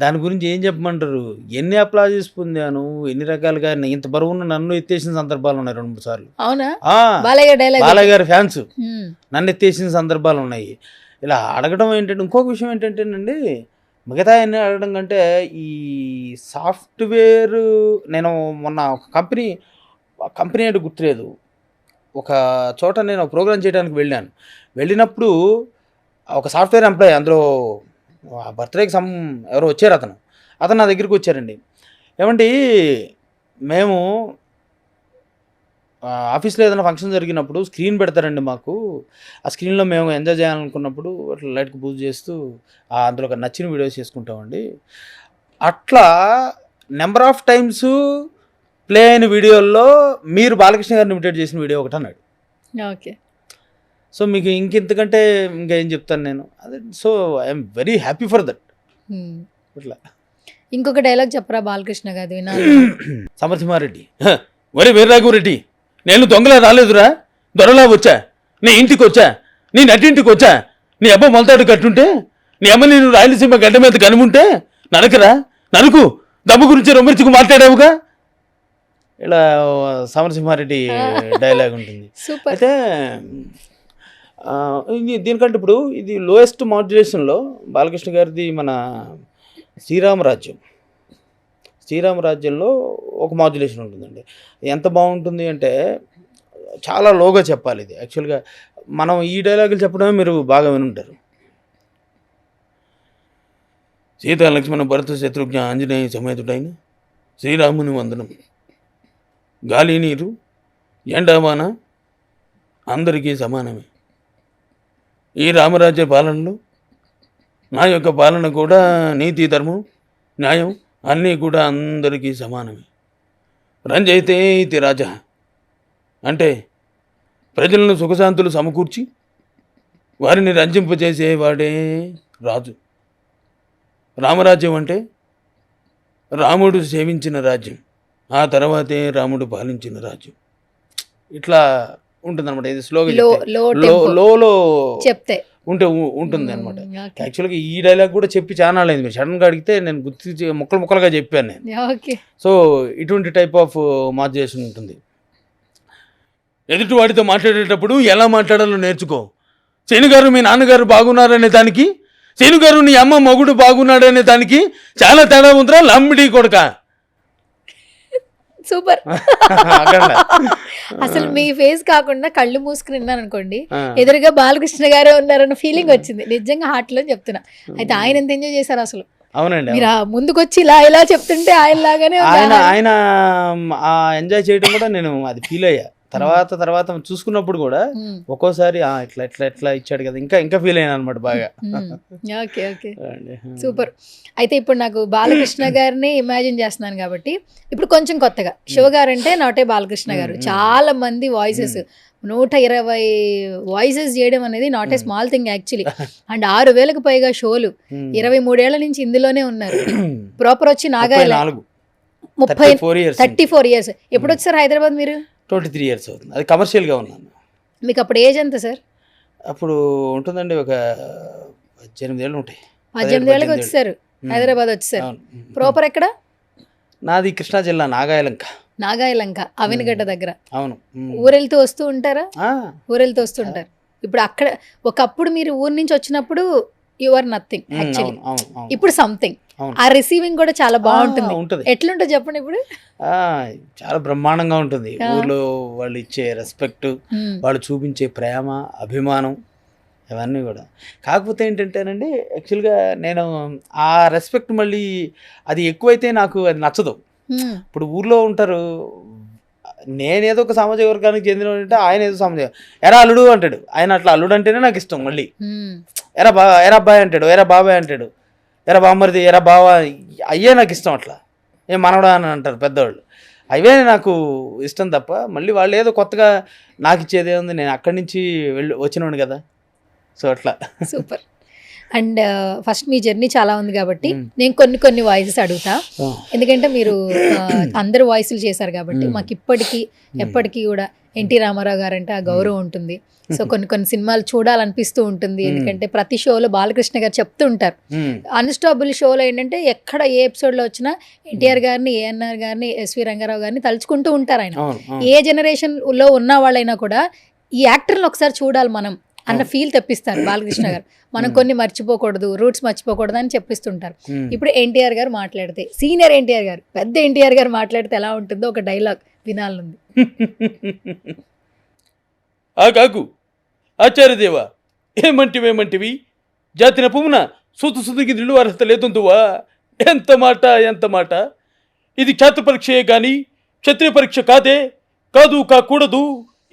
S3: దాని గురించి ఏం చెప్పమంటారు, ఎన్ని అప్లాజెస్ పొందాను, ఎన్ని రకాలుగా ఇంత బరువున్న నన్ను ఎత్తేసిన సందర్భాలు ఉన్నాయి 2-3 సార్లు.
S2: అవునా? బాలయ్య డైలాగ్,
S3: బాలయ్య గారి ఫ్యాన్స్ నన్ను ఎత్తేసిన సందర్భాలు ఉన్నాయి. ఇలా అడగడం ఏంటంటే, ఇంకొక విషయం ఏంటంటేనండి, మిగతా అన్ని అడగడం కంటే ఈ సాఫ్ట్వేర్, నేను మొన్న ఒక కంపెనీ అంటే గుర్తులేదు, ఒక చోట నేను ఒక ప్రోగ్రామ్ చేయడానికి వెళ్ళినప్పుడు ఒక సాఫ్ట్వేర్ ఎంప్లాయీ, అందులో బర్త్డేకి ఎవరో వచ్చారు, అతను నా దగ్గరికి వచ్చారండి. ఏమండి, మేము ఆఫీస్లో ఏదైనా ఫంక్షన్ జరిగినప్పుడు స్క్రీన్ పెడతారండి మాకు, ఆ స్క్రీన్లో మేము ఎంజాయ్ చేయాలనుకున్నప్పుడు అట్లా లైట్కి పూజ చేస్తూ అందులో ఒక నచ్చిన వీడియోస్ చేసుకుంటామండి. అట్లా నెంబర్ ఆఫ్ టైమ్స్ ప్లే అయిన వీడియోల్లో మీరు బాలకృష్ణ గారిని ఇమిటేట్ చేసిన వీడియో ఒకటి అన్నాడు.
S2: ఓకే.
S3: సో మీకు ఇంకెంతకంటే ఇంకా ఏం చెప్తాను నేను, అదే. So I'm very happy for that. ఇట్లా
S2: ఇంకొక డైలాగ్ చెప్పరా బాలకృష్ణ గారు వినాలి.
S3: సమరసింహారెడ్డి, వరి వీరరాఘవరెడ్డి, నేను దొంగలా రాలేదురా, దొరలా వచ్చా, నీ ఇంటికి వచ్చా, నీ నటింటికి వచ్చా, నీ అబ్బ మొలతాడు కట్టుంటే, నీ అమ్మ నేను రాయలసీమ గడ్డ మీద కనుముంటే నరకరా, నరుకు, దమ్ము గురించి రొమ్మిర్చుకు మాట్లాడావుగా, ఇలా సమరసింహారెడ్డి డైలాగ్ ఉంటుంది. అయితే దీనికంటే ఇప్పుడు ఇది లోయెస్ట్ మాడ్యులేషన్లో బాలకృష్ణ గారిది మన శ్రీరామరాజ్యంలో ఒక మాడ్యులేషన్ ఉంటుందండి. ఎంత బాగుంటుంది అంటే చాలా లోగా చెప్పాలి ఇది. యాక్చువల్గా మనం ఈ డైలాగులు చెప్పడమే మీరు బాగా వినుంటారు. సీతా లక్ష్మణ భరత శత్రుఘ్న ఆంజనేయ సమేతుడైన శ్రీరాముని వందనం. గాలి నీరు ఎండావాన అందరికీ సమానమే. ఈ రామరాజ్య పాలనలో నా యొక్క పాలన కూడా నీతి, ధర్మం, న్యాయం అన్నీ కూడా అందరికీ సమానమే. రంజైతే ఇది రాజా అంటే ప్రజలను సుఖశాంతులు సమకూర్చి వారిని రంజింపజేసేవాడే రాజు. రామరాజ్యం అంటే రాముడు సేవించిన రాజ్యం, ఆ తర్వాతే రాముడు పాలించిన రాజ్యం. ఇట్లా ఉంటుంది అనమాట. ఇది స్లోగా లోలో
S2: చెప్తే
S3: ఉంటుంది అనమాట. యాక్చువల్గా ఈ డైలాగ్ కూడా చెప్పి చాలా అయింది, మీరు సడన్గా అడిగితే నేను గుర్తు ముక్కలుగా చెప్పాను నేను. సో ఇటువంటి టైప్ ఆఫ్ మాడ్యులేషన్ ఉంటుంది. ఎదుటి వాడితో మాట్లాడేటప్పుడు ఎలా మాట్లాడాలో నేర్చుకో. శనిగారు మీ నాన్నగారు బాగున్నారనే దానికి, శనిగారు నీ అమ్మ మొగుడు బాగున్నాడనే దానికి చాలా తేడా ఉందిరా లంబడి కొడక.
S2: సూపర్. అసలు మీ ఫేస్ కాకుండా కళ్ళు మూసుకుని విన్నాను అనుకోండి, ఎదురుగా బాలకృష్ణ గారే ఉన్నారన్న ఫీలింగ్ వచ్చింది, నిజంగా హార్ట్ లో చెప్తున్నా. అయితే ఆయన ఎంత ఎంజాయ్ చేశారు అసలు.
S3: అవునండి,
S2: మీరు ముందుకు వచ్చి ఇలా చెప్తుంటే ఆయన లాగానే
S3: ఆయన ఎంజాయ్ చేయడం కూడా నేను అది ఫీల్ అయ్యా. తర్వాత చూసుకున్నప్పుడు కూడా ఒక్కోసారి ఇట్లా ఇచ్చాడు కదా, ఇంకా ఫీల్ అయ్యాను అనమాట బాగా.
S2: Okay okay, super. అయితే ఇప్పుడు నాకు బాలకృష్ణ గారిని ఇమాజిన్ చేస్తున్నాను కాబట్టి ఇప్పుడు కొంచెం కొత్తగా శివ గారు అంటే నాటే బాలకృష్ణ గారు, చాలా మంది వాయిసెస్ 120 వాయిసెస్ చేయడం అనేది not a small thing actually. And 6,000కు పైగా షోలు, 23 ఏళ్ల నుంచి ఇందులోనే ఉన్నారు. ప్రాపర్ వచ్చి నాగాయల 34 ఇయర్స్. ఎప్పుడు వచ్చారు హైదరాబాద్ మీరు?
S3: 23 ఇయర్స్ అవుతుంది. అది కమర్షియల్గా ఉన్నాను.
S2: మీకు అప్పుడు ఏజ్ ఎంత సార్?
S3: అప్పుడు ఉంటుందండి ఒక 18 ఏళ్ళు ఉంటాయి.
S2: 18 ఏళ్ళకి వచ్చేసారు హైదరాబాద్ వచ్చేసారు. ప్రాపర్ ఎక్కడ?
S3: నాది కృష్ణా జిల్లా
S2: నాగాయలంక అవినగడ్డ దగ్గర.
S3: అవును.
S2: ఊరెళ్తూ వస్తూ ఉంటారా? ఊరెళ్తూ వస్తుంటారు. ఇప్పుడు అక్కడ ఒకప్పుడు మీరు ఊరు నుంచి వచ్చినప్పుడు యు ఆర్ నథింగ్ యాక్చువల్లీ, ఇప్పుడు సంథింగ్. ఆ రిసీవింగ్ కూడా చాలా బాగుంటుంది. ఎట్లుంటుంది చెప్పండి ఇప్పుడు?
S3: చాలా బ్రహ్మాండంగా ఉంటుంది. ఊర్లో వాళ్ళు ఇచ్చే రెస్పెక్ట్, వాళ్ళు చూపించే ప్రేమ, అభిమానం, ఇవన్నీ కూడా. కాకపోతే ఏంటంటేనండి, యాక్చువల్గా నేను ఆ రెస్పెక్ట్ మళ్ళీ అది ఎక్కువైతే నాకు అది నచ్చదు. ఇప్పుడు ఊర్లో ఉంటారు, నేనేదో ఒక సామాజిక వర్గానికి చెందిన అంటే ఆయన ఏదో సామాజిక ఎరా అల్లుడు అంటాడు, ఆయన అట్లా అల్లుడు అంటేనే నాకు ఇష్టం. మళ్ళీ ఎరా అబ్బాయి అంటాడు, ఎరా బాబాయ్ అంటాడు, ఎరా బామ్మరిది, ఎరా బావ, అయ్యే నాకు ఇష్టం. అట్లా ఏం మనవడా అని అంటారు పెద్దవాళ్ళు. అవే నాకు ఇష్టం తప్ప మళ్ళీ వాళ్ళు ఏదో కొత్తగా నాకు ఇచ్చేది ఏముంది, నేను అక్కడి నుంచి వచ్చినోడు కదా. సో అట్లా.
S2: Super. And first me journey చాలా ఉంది కాబట్టి నేను కొన్ని వాయిసెస్ అడుగుతా, ఎందుకంటే మీరు అందరు వాయిస్లు చేశారు కాబట్టి మాకు ఎప్పటికీ కూడా ఎన్టీ రామారావు గారు అంటే ఆ గౌరవం ఉంటుంది. సో కొన్ని సినిమాలు చూడాలనిపిస్తూ ఉంటుంది, ఎందుకంటే ప్రతి షోలో బాలకృష్ణ గారు చెప్తూ ఉంటారు. అన్స్టాపుల్ షోలో ఏంటంటే ఎక్కడ ఏ ఎపిసోడ్లో వచ్చినా ఎన్టీఆర్ గారిని, ఏఎన్ఆర్ గారిని, ఎస్వి రంగారావు గారిని తలుచుకుంటూ ఉంటారు. ఆయన ఏ జనరేషన్లో ఉన్న వాళ్ళైనా కూడా ఈ యాక్టర్ని ఒకసారి చూడాలి మనం అన్న ఫీల్ తెప్పిస్తారు బాలకృష్ణ గారు. మనం కొన్ని మర్చిపోకూడదు, రూట్స్ మర్చిపోకూడదు అని చెప్పిస్తుంటారు. ఇప్పుడు ఎన్టీఆర్ గారు మాట్లాడితే, సీనియర్ ఎన్టీఆర్ గారు, పెద్ద ఎన్టీఆర్ గారు మాట్లాడితే ఎలా ఉంటుందో ఒక డైలాగ్ వినాలనుంది.
S6: ఆగాగు ఆచార్యదేవా, ఏమంటివి జాతిన పువ్వున సుతుకి నిల్లు అర్హత లేదుందువా? ఎంత మాట. ఇది ఖ్యాత పరీక్షయే గాని క్షత్రియ పరీక్ష కాకూడదు.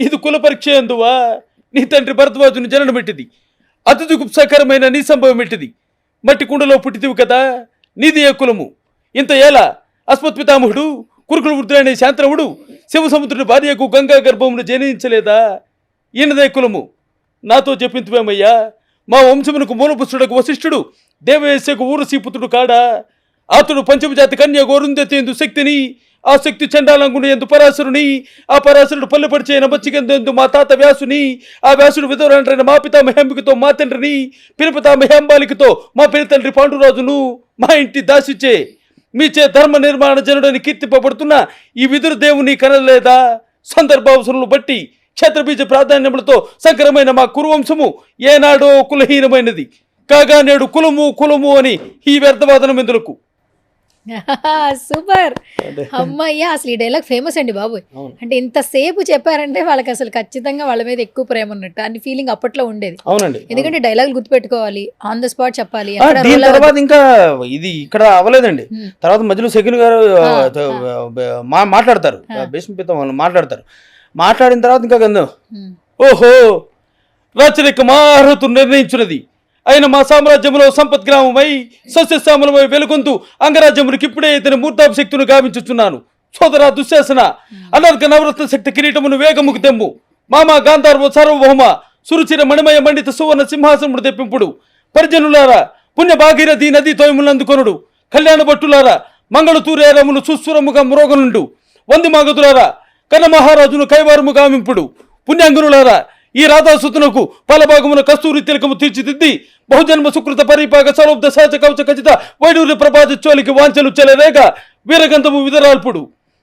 S6: ఇది కుల పరీక్ష అందువా? నీ తండ్రి భరద్వాజుని జననం పెట్టింది, అతి గుప్సకరమైన నీ సంభవం పెట్టింది. మట్టి కుండలో పుట్టితివి కదా, నీది ఏ కులము? ఇంత ఏలా అస్మత్పితామహుడు కురుకుల వృద్ధుడైన శాంతనవుడు శివసముద్రుడి భార్యకు గంగా గర్భమును జనించలేదా? ఈయనదే కులము. నాతో చెప్పింతువేమయ్యా, మా వంశమునకు మూలపుష్టుడకు వశిష్ఠుడు దేవయేశకు ఊరసీపుత్రుడు కాడా? అతడు పంచమజాతి కన్య గోరుందెత్తేందు శక్తిని, ఆ శక్తి చండాలంగుని ఎందు పరాశరుని, ఆ పరాశరుడు పల్లెపడిచే నమచ్చికెందు మా తాత వ్యాసుని, ఆ వ్యాసుడు విధవరంటైన మా పితా మహంబికతో మా తండ్రిని, పినపితా మహంబాలికతో మా పినతండ్రి పాండురాజును, మా ఇంటి దాసిచే మీచే ధర్మ నిర్మాణ జనుడని కీర్తింపబడుతున్న ఈ విదురు దేవుని కనలేదా? సందర్భావసరములు బట్టి క్షేత్రబీజ ప్రాధాన్యములతో సంకరమైన మా కురువంశము ఏనాడో కులహీనమైనది కాగా నేడు కులము అని ఈ వ్యర్థవాదనం ఎందులకు?
S2: సూపర్. అమ్మయ్యా, అసలు ఈ డైలాగ్ ఫేమస్ అండి బాబోయ్. అంటే ఇంతసేపు చెప్పారంటే వాళ్ళకి అసలు ఖచ్చితంగా వాళ్ళ మీద ఎక్కువ ప్రేమ ఉన్నట్టు అని ఫీలింగ్ అప్పట్లో ఉండేది.
S3: అవునండి.
S2: ఎందుకంటే డైలాగ్ గుర్తుపెట్టుకోవాలి, ఆన్ ద స్పాట్ చెప్పాలి.
S3: దీని తర్వాత ఇంకా ఇది ఇక్కడ అవ్వలేదండి. తర్వాత మధ్యలో సెకండ్ గారు మాట్లాడతారు, భీష్మపితం వాళ్ళు మాట్లాడిన తర్వాత ఇంకా గంధం,
S6: ఓహో రాచరిక మహారథుడు నిర్ణయించున్నది అయిన మా సామ్రాజ్యంలో సంపత్ గ్రామమై సస్యశ్యామలమై వెలుగొందు అంగరాజ్యమునికి ఇప్పుడే ఇతని మూర్తాభిశక్తును గావించుచున్నాను. సోదరా దుశ్శాసన, అనర్ఘ నవరత్న శక్తి కిరీటమును వేగముకు తెమ్ము. మామ గాంధార్వ సార్వభౌమ సురుచిర మణిమయ మండిత సువర్ణ సింహాసనముడు తెప్పింపుడు. పరిజనులారా, పుణ్య భాగీరథి నది తోయములందుకొనుడు. కళ్యాణ భట్టులారా, మంగళ తూరేరమును సుస్వరముగా మ్రోగనుండు. వంది మాగదులారా, కన్న మహారాజును కైవారము గావింపుడు. పుణ్యాంగునులారా, ఈ రాధాసుతునకు పలభాగమున కస్తూరి తిలకము తీర్చిదిద్ది బహుజన్మ సుకృత పరిపాక సలోబ్ద సహజ కవచ ఖచ్చిత వైడూర్య ప్రభాజ చోలికి వాంఛలు చెలరేగ వీరగంధము విదరాల్పుడు.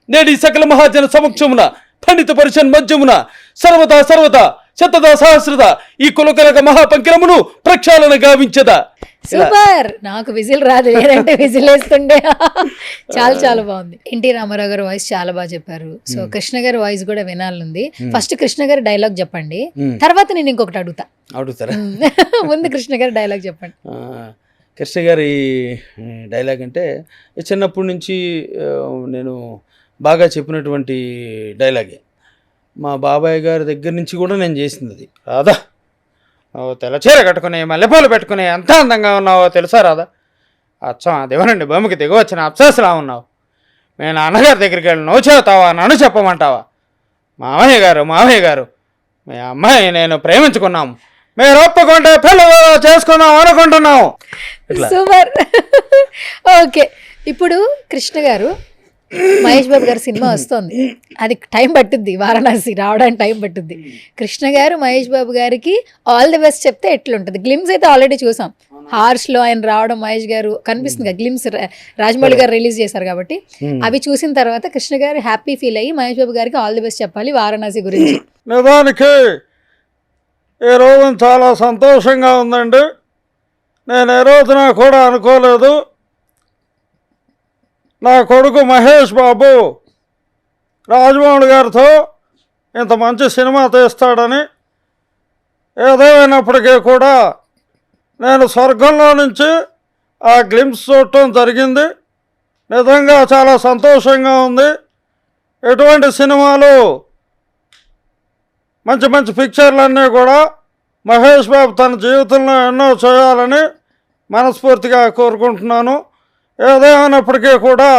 S6: నేడి సకల మహాజన సమక్షమున పండిత పరిషన్ మధ్యమున సర్వదా శతదా సహస్రద ఈ కులకలక మహాపంకిరమును ప్రక్షాళన గావించదా.
S2: సూపర్. నాకు విజిల్ రాదు, లేదంటే విజిల్ వేస్తుండే. చాలా బాగుంది. ఎన్టీ రామారావు గారు వాయిస్ చాలా బాగా చెప్పారు. సో కృష్ణ గారి వాయిస్ కూడా వినాలనుంది. ఫస్ట్ కృష్ణ గారి డైలాగ్ చెప్పండి, తర్వాత నేను ఇంకొకటి
S3: అడుగుతారా?
S2: ముందు కృష్ణ గారి డైలాగ్ చెప్పండి.
S3: కృష్ణ గారి డైలాగ్ అంటే చిన్నప్పటి నుంచి నేను బాగా చెప్పినటువంటి డైలాగే. మా బాబాయ్ గారి దగ్గర నుంచి కూడా నేను చేసింది అది. రాదా, తెల్ల చీర కట్టుకుని మల్లెపూలు పెట్టుకుని ఎంత అందంగా ఉన్నావో తెలుసా రాదా? అచ్చం అదేమోనండి, భూమికి దిగి వచ్చిన అప్సరసలా ఉన్నావు. నేను నాన్నగారి దగ్గరికి వెళ్ళి నువ్వు చెబుతావా, నన్ను చెప్పమంటావా? మామయ్య గారు మీ అమ్మాయి నేను ప్రేమించుకున్నాము, మీరు ఒప్పుకుంటే పెళ్ళి చేసుకున్నాం అనుకుంటున్నాం.
S2: సూపర్. ఓకే, ఇప్పుడు కృష్ణ గారు మహేష్ బాబు గారి సినిమా వస్తుంది, అది టైం పట్టుద్ది, వారణాసి రావడానికి టైం పట్టుద్ది. కృష్ణ గారు మహేష్ బాబు గారికి ఆల్ ది బెస్ట్ చెప్తే ఎట్లుంటుంది? గ్లిమ్స్ అయితే ఆల్రెడీ చూసాం, హార్ష్లో ఆయన రావడం మహేష్ గారు కనిపిస్తుంది కదా, గ్లిమ్స్ రాజమౌళి గారు రిలీజ్ చేశారు కాబట్టి అవి చూసిన తర్వాత కృష్ణ గారు హ్యాపీ ఫీల్ అయ్యి మహేష్ బాబు గారికి ఆల్ ది బెస్ట్ చెప్పాలి వారణాసి గురించి.
S4: నిజానికి ఈ రోజు చాలా సంతోషంగా ఉందండి. నేను ఏ రోజున కూడా అనుకోలేదు నా కొడుకు మహేష్ బాబు రాజమౌళి గారితో ఇంత మంచి సినిమా తీస్తాడని. ఏదేమైనప్పటికీ కూడా నేను స్వర్గంలో నుంచి ఆ గ్లింప్స్ చూడటం జరిగింది. నిజంగా చాలా సంతోషంగా ఉంది. ఎటువంటి సినిమాలు మంచి మంచి పిక్చర్లన్నీ కూడా మహేష్ బాబు తన జీవితంలో ఎన్నో చేయాలని మనస్ఫూర్తిగా కోరుకుంటున్నాను. ఏదేమైనప్పటికీ కూడా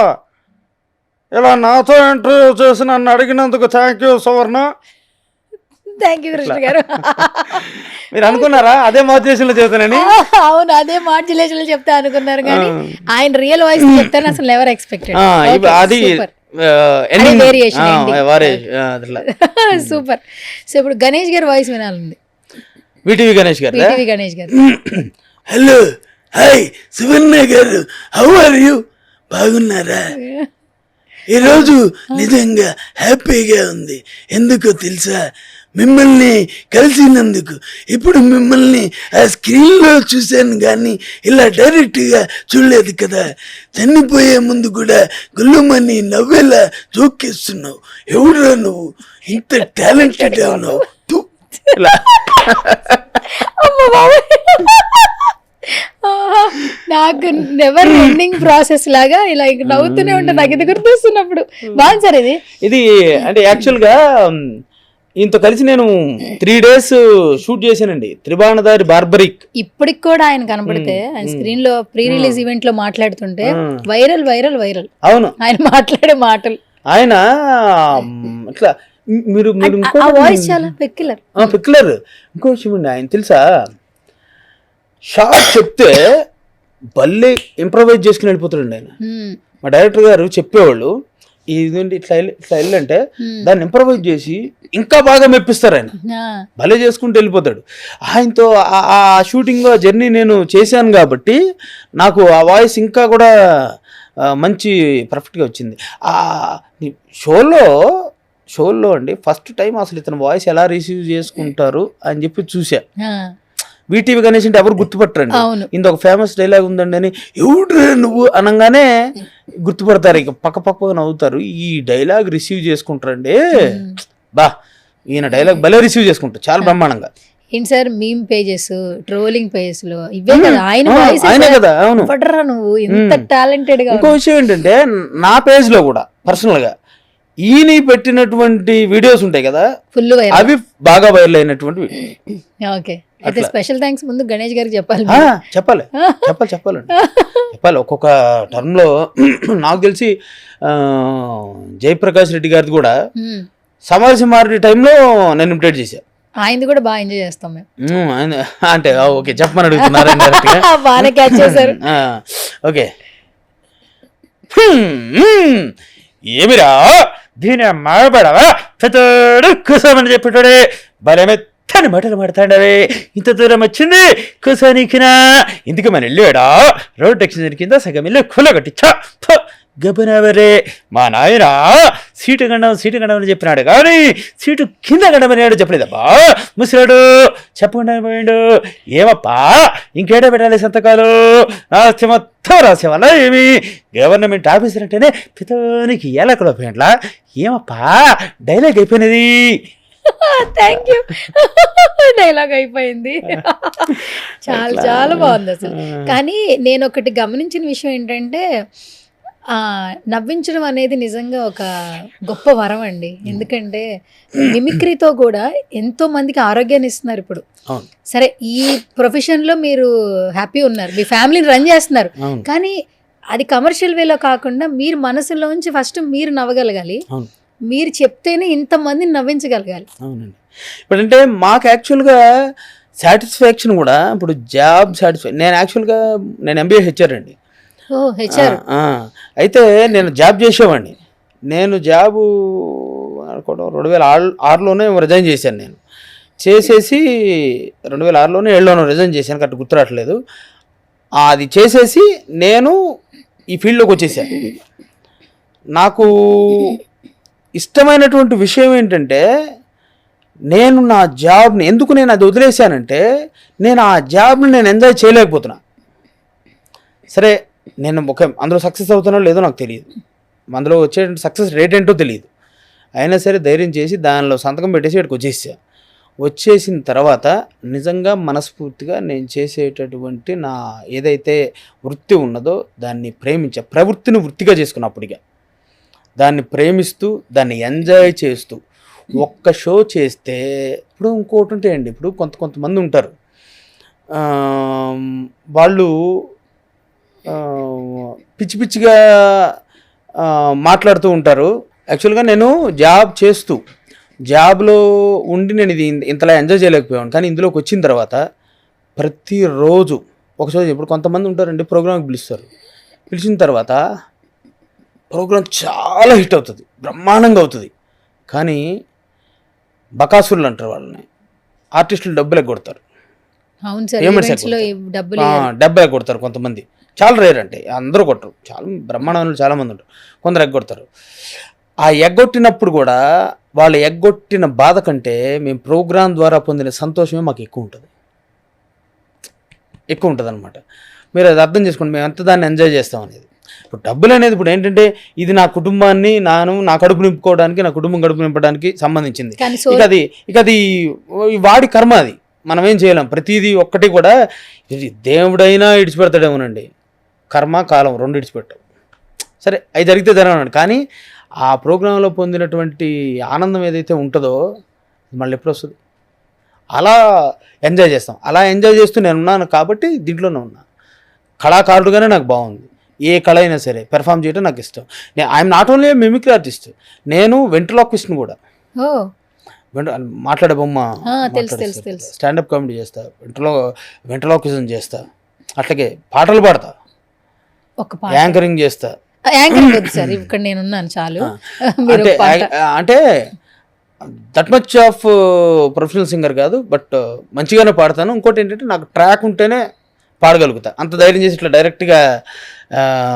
S4: ఇలా నాతో ఇంటర్వ్యూ చేసి నన్ను అడిగినందుకు thank you Suvarna.
S2: Thank you Krishna గారు.
S5: మీరు అనుకున్నారా అదే మోటివేషన్లో చెబుతానని?
S2: అవును, అదే మాడ్యులేషన్ చెప్తా అనుకున్నారు కానీ ఆయన రియల్ వాయిస్ చెప్తాను అసలు ఎవరు ఎక్స్పెక్టెడ్.
S5: అది
S2: సూపర్. సో ఇప్పుడు గణేష్ గారి వాయిస్ వినాలండి.
S5: విటివి గణేష్ గారు.
S2: విటివి గణేష్ గారు.
S6: హలో, హాయ్ సువర్ణ గారు, హౌ ఆర్ యూ? బాగున్నారా? ఈరోజు నిజంగా హ్యాపీగా ఉంది. ఎందుకో తెలుసా? మిమ్మల్ని కలిసినందుకు. ఇప్పుడు మిమ్మల్ని ఆ స్క్రీన్లో చూశాను కానీ ఇలా డైరెక్ట్గా చూడలేదు కదా. చనిపోయే ముందు కూడా గుల్లుమని నవ్వేలా జోకేస్తున్నావు. ఎవడురా నువ్వు? ఇంత టాలెంటెడ్ ఉన్నావు.
S2: నాకు నెవర్ ఎండింగ్ ప్రాసెస్ లాగా ఇలా ఇంక నవ్వుతూనే ఉంటాను. నాకు ఇది గుర్తొస్తున్నప్పుడు బాగుంది సార్. ఇది
S5: అంటే యాక్చువల్గా ఇంత కలిసి నేను 3 days షూట్ చేశానండి. త్రిబాణదారి బార్బరిక్.
S2: ఇప్పటికి కూడా ఆయన కనపడితే ఆయన స్క్రీన్ లో ప్రీ రిలీజ్ ఈవెంట్ లో మాట్లాడుతుంటే వైరల్ వైరల్ వైరల్.
S5: అవును,
S2: ఆయన మాట్లాడే మాటలు,
S5: ఆయన ఇట్లా మీరు
S2: వాయిస్ చాలా పెక్యులర్.
S5: ఇంకో విషయం అండి, ఆయన తెలుసా షార్ట్ చెప్తే భలే ఇంప్రవైజ్ చేసుకుని వెళ్ళిపోతాడండి ఆయన. మా డైరెక్టర్ గారు చెప్పేవాళ్ళు ఇదేంటి ఇట్లా వెళ్ళంటే దాన్ని ఇంప్రవైజ్ చేసి ఇంకా బాగా మెప్పిస్తారు ఆయన. భలే చేసుకుంటూ వెళ్ళిపోతాడు. ఆయనతో ఆ షూటింగ్ జర్నీ నేను చేశాను కాబట్టి నాకు ఆ వాయిస్ ఇంకా కూడా మంచి పర్ఫెక్ట్గా వచ్చింది. ఆ షోలో అండి ఫస్ట్ టైం అసలు ఇతను వాయిస్ ఎలా రిసీవ్ చేసుకుంటారు అని చెప్పి చూసా. వీటీవీ గణేష్ అంటే ఎవరు గుర్తుపట్టరండి. ఇంత ఒక ఫేమస్ డైలాగ్ ఉందండి అని ఎవడ్రా నువ్వు అనగానే గుర్తుపడతారు, ఇక పక్కగా నవ్వుతారు. ఈ డైలాగ్ రిసీవ్ చేసుకుంటారండి. బా, ఈయన డైలాగ్ భలే రిసీవ్ చేసుకుంటారు చాలా బ్రహ్మాండంగా.
S2: ఏంటి sir meme pages, trolling pages లో ఇవే కదా ఆయన వాయిస్.
S5: ఆయనే కదా. అవును,
S2: పడరా నువ్వు ఇంత టాలెంటెడ్ గా.
S5: ఇంకో విషయం ఏంటంటే నా పేజ్ లో కూడా పర్సనల్ గా ఈయన పెట్టినటువంటి వీడియోస్ ఉంటాయి కదా,
S2: ఫుల్ వైరల్,
S5: అవి బాగా వైరల్ అయినటువంటి.
S2: ఓకే, అయితే స్పెషల్ థ్యాంక్స్ ముందు గణేష్ గారికి చెప్పాలి.
S5: చెప్పాలి. ఒక్కొక్క టర్మ్ లో నాకు తెలిసి జయప్రకాష్ రెడ్డి గారిది కూడా సమరసింహారెడ్డి టైంలో నేను ఇమిటేట్ చేశాను.
S2: ఆయనది కూడా బాగా ఎంజాయ్ చేస్తాం మేము.
S5: అంటే ఓకే చెప్పమని అడుగుతున్నారు.
S2: బాగా క్యాచ్ చేశారు.
S5: ఓకే, ఏమిరా దీని మాడబడవా పెద్దడు కూసామని చెప్పేటాడే బలమే తన మాటలు మాడతాడవే. ఇంత దూరం వచ్చింది కూసానికినా ఇందుకు మన వెళ్ళాడా రోడ్ ఎక్సిడెంట్ కింద సగం ఇల్లు కులగట్టిచ్చా గబనవరే. మా నాయన సీటు గండం అని చెప్పినాడు కానీ సీటు కింద గండమని చెప్పలేదబ్బా. ముసిరాడు చెప్పకుండా పోయాడు. ఏమప్పా ఇంకేటో పెట్టాలి సంతకాలు? రాస్తే మొత్తం రాసేవాళ్ళ ఏమి? గవర్నమెంట్ ఆఫీసర్ అంటేనే పితోనికి ఎలకలో పోయినట్లా. ఏమప్పా డైలాగ్ అయిపోయినది.
S2: థ్యాంక్ యూ, డైలాగ్ అయిపోయింది. చాలా చాలా బాగుంది అసలు. కానీ నేను ఒకటి గమనించిన విషయం ఏంటంటే నవ్వించడం అనేది నిజంగా ఒక గొప్ప వరం అండి. ఎందుకంటే మిమిక్రీతో కూడా ఎంతో మందికి ఆరోగ్యాన్ని ఇస్తున్నారు ఇప్పుడు. సరే, ఈ ప్రొఫెషన్లో మీరు హ్యాపీ ఉన్నారు, మీ ఫ్యామిలీని రన్ చేస్తున్నారు, కానీ అది కమర్షియల్ వేలో కాకుండా మీరు మనసులోంచి ఫస్ట్ మీరు నవ్వగలగాలి. మీరు చెప్తేనే ఇంతమందిని నవ్వించగలగాలి.
S5: అవునండి. ఇప్పుడంటే మాకు యాక్చువల్గా సాటిస్ఫాక్షన్ కూడా ఇప్పుడు జాబ్ సాటిస్ఫాక్షన్. నేను యాక్చువల్గా MBA హెచ్ఆర్ అండి. అయితే నేను జాబ్ చేసేవాడిని. నేను జాబు అనుకోవడం 2006లోనే రిజైన్ చేశాను. నేను చేసేసి 2006లోనే 7లోనో రిజైన్ చేశాను, కరెక్ట్ గుర్తురావట్లేదు. అది చేసేసి నేను ఈ ఫీల్డ్లోకి వచ్చేసాను. నాకు ఇష్టమైనటువంటి విషయం ఏంటంటే నేను నా జాబ్ని ఎందుకు నేను అది వదిలేశానంటే నేను ఆ జాబ్ని నేను ఎంజాయ్ చేయలేకపోతున్నా. సరే, నేను అందులో సక్సెస్ అవుతానో లేదో నాకు తెలియదు, అందులో వచ్చే సక్సెస్ రేట్ ఏంటో తెలియదు. అయినా సరే ధైర్యం చేసి దానిలో సంతకం పెట్టేసి ఇక్కడికి వచ్చేసిన తర్వాత నిజంగా మనస్ఫూర్తిగా నేను చేసేటటువంటి నా ఏదైతే వృత్తి ఉన్నదో దాన్ని ప్రవృత్తిని వృత్తిగా చేసుకున్నప్పటిగా దాన్ని ప్రేమిస్తూ దాన్ని ఎంజాయ్ చేస్తూ ఒక్క షో చేస్తే ఇప్పుడు ఇంకోటి ఉంటాయండి. ఇప్పుడు కొంతమంది ఉంటారు, వాళ్ళు పిచ్చిగా మాట్లాడుతూ ఉంటారు. యాక్చువల్గా నేను జాబ్లో ఉండి నేను ఇది ఇంతలా ఎంజాయ్ చేయలేకపోయాను. కానీ ఇందులోకి వచ్చిన తర్వాత ప్రతిరోజు ఒకసారి ఇప్పుడు కొంతమంది ఉంటారండి, ప్రోగ్రామ్కి పిలిచిన తర్వాత ప్రోగ్రామ్ చాలా హిట్ అవుతుంది, బ్రహ్మాండంగా అవుతుంది. కానీ బకాసురులు అంటారు వాళ్ళని, ఆర్టిస్టులు డబ్బులు ఎగ్గొడతారు,
S2: అవును సార్,
S5: పేమెంట్స్
S2: events లో డబ్బులు
S5: డబ్బులు ఎగ్గొడతారు. కొంతమంది చాలా రేర్ అంటే అందరూ కొట్టరు, చాలా బ్రహ్మాండంలో చాలామంది ఉంటారు, కొందరు ఎగ్గొడతారు. ఆ ఎగ్గొట్టినప్పుడు కూడా వాళ్ళు ఎగ్గొట్టిన బాధ కంటే మేము ప్రోగ్రాం ద్వారా పొందిన సంతోషమే మాకు ఎక్కువ ఉంటుంది అనమాట. మీరు అది అర్థం చేసుకోండి, మేము ఎంత దాన్ని ఎంజాయ్ చేస్తాం అనేది. ఇప్పుడు డబ్బులు అనేది ఇప్పుడు ఏంటంటే ఇది నా కుటుంబాన్ని నా కడుపు నింపుకోవడానికి, నా కుటుంబం కడుపు నింపడానికి సంబంధించింది.
S2: కానీ
S5: ఇక అది వాడి కర్మ, అది మనం ఏం చేయలేం. ప్రతిదీ ఒక్కటి కూడా ఇది దేవుడైనా ఇడిచిపెడతాడేమోనండి, కర్మ కాలం రెండు ఇడిచిపెట్టాం. సరే అవి జరిగితే జరగనండి, కానీ ఆ ప్రోగ్రాంలో పొందినటువంటి ఆనందం ఏదైతే ఉంటుందో మళ్ళీ ఎప్పుడు వస్తుంది. అలా ఎంజాయ్ చేస్తాం. అలా ఎంజాయ్ చేస్తూ నేను ఉన్నాను కాబట్టి దీంట్లోనే ఉన్నా. కళాకారుడుగానే నాకు బాగుంది. ఏ కళ అయినా సరే పెర్ఫామ్ చేయడం నాకు ఇష్టం. I'm not only mimicry artist, నేను వెంట్రలాక్విస్ట్ని కూడా.
S2: ఓ
S5: మాట్లాడే బొమ్మ,
S2: తెలుసు.
S5: స్టాండప్ కామెడీ చేస్తా, వెంట్రలాక్విజం చేస్తా, అట్లాగే పాటలు పాడతా,
S2: ఒక పాట
S5: యాంకరింగ్ చేస్తా.
S2: యాంకరింగ్ వద్దు సార్, ఇక్కడ నేను ఉన్నాను చాలు. మీరు
S5: అంటే that much of professional singer కాదు, బట్ మంచిగానే పాడతాను. ఇంకోటి ఏంటంటే నాకు ట్రాక్ ఉంటేనే పాడగలుగుతా. అంత ధైర్యం చేసి ఇట్లా డైరెక్ట్గా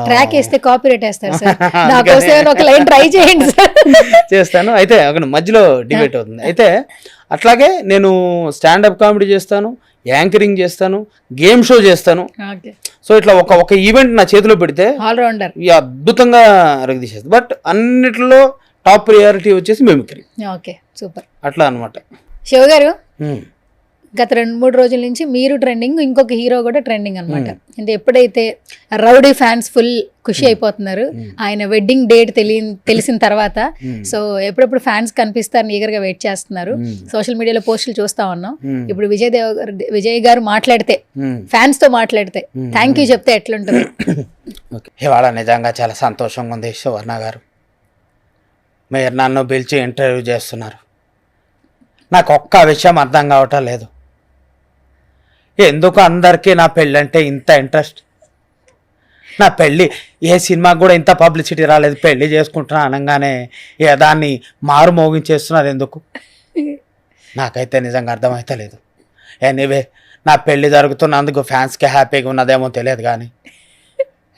S2: ట్రాక్ వేస్తే కాపీరైట్ వేస్తారు సార్. నాకోసం ఒక లైన్ ట్రై చేయండి సార్.
S5: చేస్తాను. అయితే అక్కడ మధ్యలో డిబేట్ అవుతుంది. అయితే అట్లాగే నేను స్టాండప్ కామెడీ చేస్తాను, యాంకరింగ్ చేస్తాను, గేమ్ షో చేస్తాను. సో ఇట్లా ఒక ఈవెంట్ నా చేతిలో పెడితే
S2: ఆల్రౌండర్
S5: అద్భుతంగా రగదీసేస్తుంది. బట్ అన్నిటిలో టాప్ ప్రియారిటీ వచ్చేసి మిమిక్రీ.
S2: Okay, super.
S5: అట్లా అనమాట.
S2: శివ గారు, గత 2-3 రోజుల నుంచి మీరు ట్రెండింగ్, ఇంకొక హీరో కూడా ట్రెండింగ్ అనమాట. అంటే ఎప్పుడైతే రౌడీ ఫ్యాన్స్ ఫుల్ ఖుషి అయిపోతున్నారు ఆయన వెడ్డింగ్ డేట్ తెలిసిన తర్వాత. సో ఎప్పుడెప్పుడు ఫ్యాన్స్ కనిపిస్తారని ఈగర్గా వెయిట్ చేస్తున్నారు. సోషల్ మీడియాలో పోస్టులు చూస్తా ఉన్నాం. ఇప్పుడు విజయ్ గారు మాట్లాడితే, ఫ్యాన్స్ తో మాట్లాడితే థ్యాంక్ యూ చెప్తే ఎట్లుంటుంది?
S5: ఇవాళ నిజంగా చాలా సంతోషంగా ఉంది సువర్ణ గారు, మీరు నన్ను పిలిచి ఇంటర్వ్యూ చేస్తున్నారు. నాకు ఒక్క విషయం అర్థం కావటం లేదు, ఎందుకు అందరికీ నా పెళ్ళంటే ఇంత ఇంట్రెస్ట్. నా పెళ్ళి ఏ సినిమాకి కూడా ఇంత పబ్లిసిటీ రాలేదు, పెళ్ళి చేసుకుంటున్నా అనగానే దాన్ని మారు మోగించేస్తున్నారు ఎందుకు, నాకైతే నిజంగా అర్థమైతే లేదు. ఎనీవే నా పెళ్ళి జరుగుతున్నందుకు ఫ్యాన్స్కి హ్యాపీగా ఉన్నదేమో తెలియదు, కానీ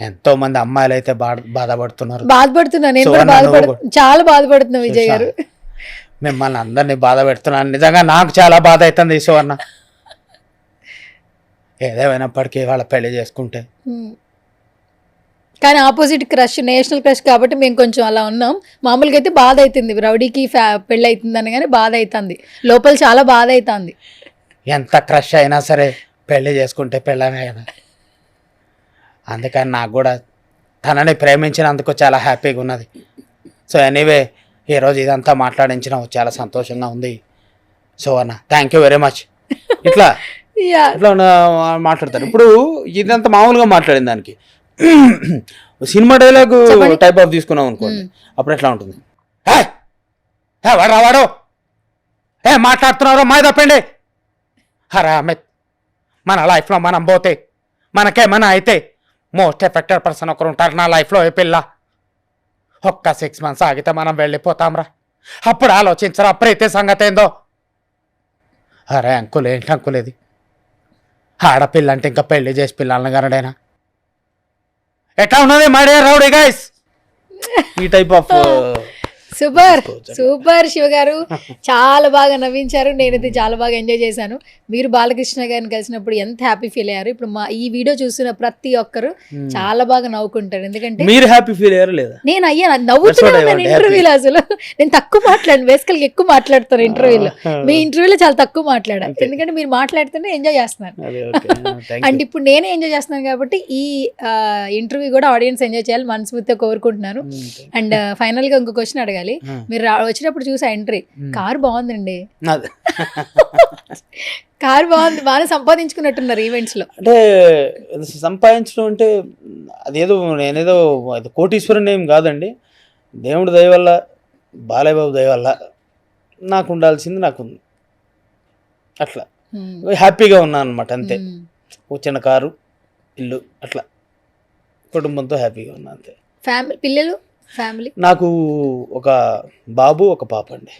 S5: ఎంతోమంది అమ్మాయిలు అయితే బాధపడుతున్నారు.
S2: చాలా బాధపడుతున్నా విజయ్ గారు.
S5: మిమ్మల్ని అందరినీ బాధ పెడుతున్నాను, నిజంగా నాకు చాలా బాధ అవుతుంది సువర్ణ. ఏదేమైనప్పటికీ వాళ్ళ పెళ్లి చేసుకుంటే,
S2: కానీ ఆపోజిట్ క్రష్, నేషనల్ క్రష్ కాబట్టి మేము కొంచెం అలా ఉన్నాం. మామూలుగా అయితే బాధ అవుతుంది, రౌడీకి పెళ్ళి అవుతుంది అని, కానీ బాధ అవుతుంది లోపల, చాలా బాధ అవుతుంది.
S5: ఎంత క్రష్ అయినా సరే పెళ్లి చేసుకుంటే పెళ్ళనే కదా. అందుకని నాకు కూడా తనని ప్రేమించినందుకు చాలా హ్యాపీగా ఉన్నది. సో ఎనీవే ఈరోజు ఇదంతా మాట్లాడించిన చాలా సంతోషంగా ఉంది Suvarna. Thank you very much. ఇట్లా మాట్లాడతారు. ఇప్పుడు ఇదంతా మామూలుగా మాట్లాడిన దానికి సినిమా డైలాగ్ టైప్ ఆఫ్ తీసుకున్నాం అనుకోండి, అప్పుడు ఎట్లా ఉంటుంది? వాడో మాట్లాడుతున్నారో మాది తప్పండి. హరా మన లైఫ్లో మనం పోతే, మనకేమన్నా అయితే మోస్ట్ ఎఫెక్టెడ్ పర్సన్ ఒకరు ఉంటారు నా లైఫ్లో. ఏ పిల్ల ఒక్క 6 months ఆగితే మనం వెళ్ళిపోతాంరా, అప్పుడు ఆలోచించరా ప్రీతి సంగతి ఏందో. అరే అంకుల్, ఏంటి అంకుల్ ఇది? ఆడపిల్ల అంటే ఇంకా పెళ్లి చేసి పిల్లల్ని కనడైనా ఎట్లా ఉన్నది మై డియర్ రౌడీ గైస్? ఈ type of
S2: super super Shiva గారు, చాలా బాగా నవ్వించారు. నేనైతే చాలా బాగా ఎంజాయ్ చేశాను. మీరు బాలకృష్ణ గారిని కలిసినప్పుడు ఎంత హ్యాపీ ఫీల్ అయ్యారు? ఇప్పుడు ఈ వీడియో చూసిన ప్రతి ఒక్కరు చాలా బాగా నవ్వుకుంటారు. ఎందుకంటే
S5: మీరు హ్యాపీ ఫీల్ అయ్యారు లేదా?
S2: నేను అయ్యా నవ్వుతున్నాను ఇంటర్వ్యూలో. అసలు నేను తక్కువ మాట్లాడాను, బేసికల్గా ఎక్కువ మాట్లాడతాను ఇంటర్వ్యూలో. మీ ఇంటర్వ్యూలో చాలా తక్కువ మాట్లాడాను, ఎందుకంటే మీరు మాట్లాడుతుంటే ఎంజాయ్ చేస్తున్నారు. అండ్ ఇప్పుడు నేనే ఎంజాయ్ చేస్తున్నాను కాబట్టి ఈ ఇంటర్వ్యూ కూడా ఆడియన్స్ ఎంజాయ్ చేయాలి మనస్ఫూర్తిగా కోరుకుంటున్నాను. అండ్ ఫైనల్ గా ఇంకో క్వశ్చన్ అడగాలి. మీరు వచ్చినప్పుడు చూసా ఎంట్రీ, కారు బాగుందండి. కారు బాగుంది, బాగా సంపాదించుకున్నట్టున్నారు ఈవెంట్స్ లో.
S3: అంటే సంపాదించడం అంటే అదేదో నేనేదో అది కోటీశ్వరుని ఏం కాదండి. దేవుడి దయ వల్ల, బాలయ్య బాబు దయ వల్ల నాకు ఉండాల్సింది నాకుంది. అట్లా హ్యాపీగా ఉన్నాను అనమాట, అంతే. ఒక చిన్న కారు, ఇల్లు, అట్లా కుటుంబంతో హ్యాపీగా ఉన్నా, అంతే.
S2: ఫ్యామిలీ, పిల్లలు, ఫ్యామిలీ.
S3: నాకు ఒక బాబు, ఒక పాప అండి.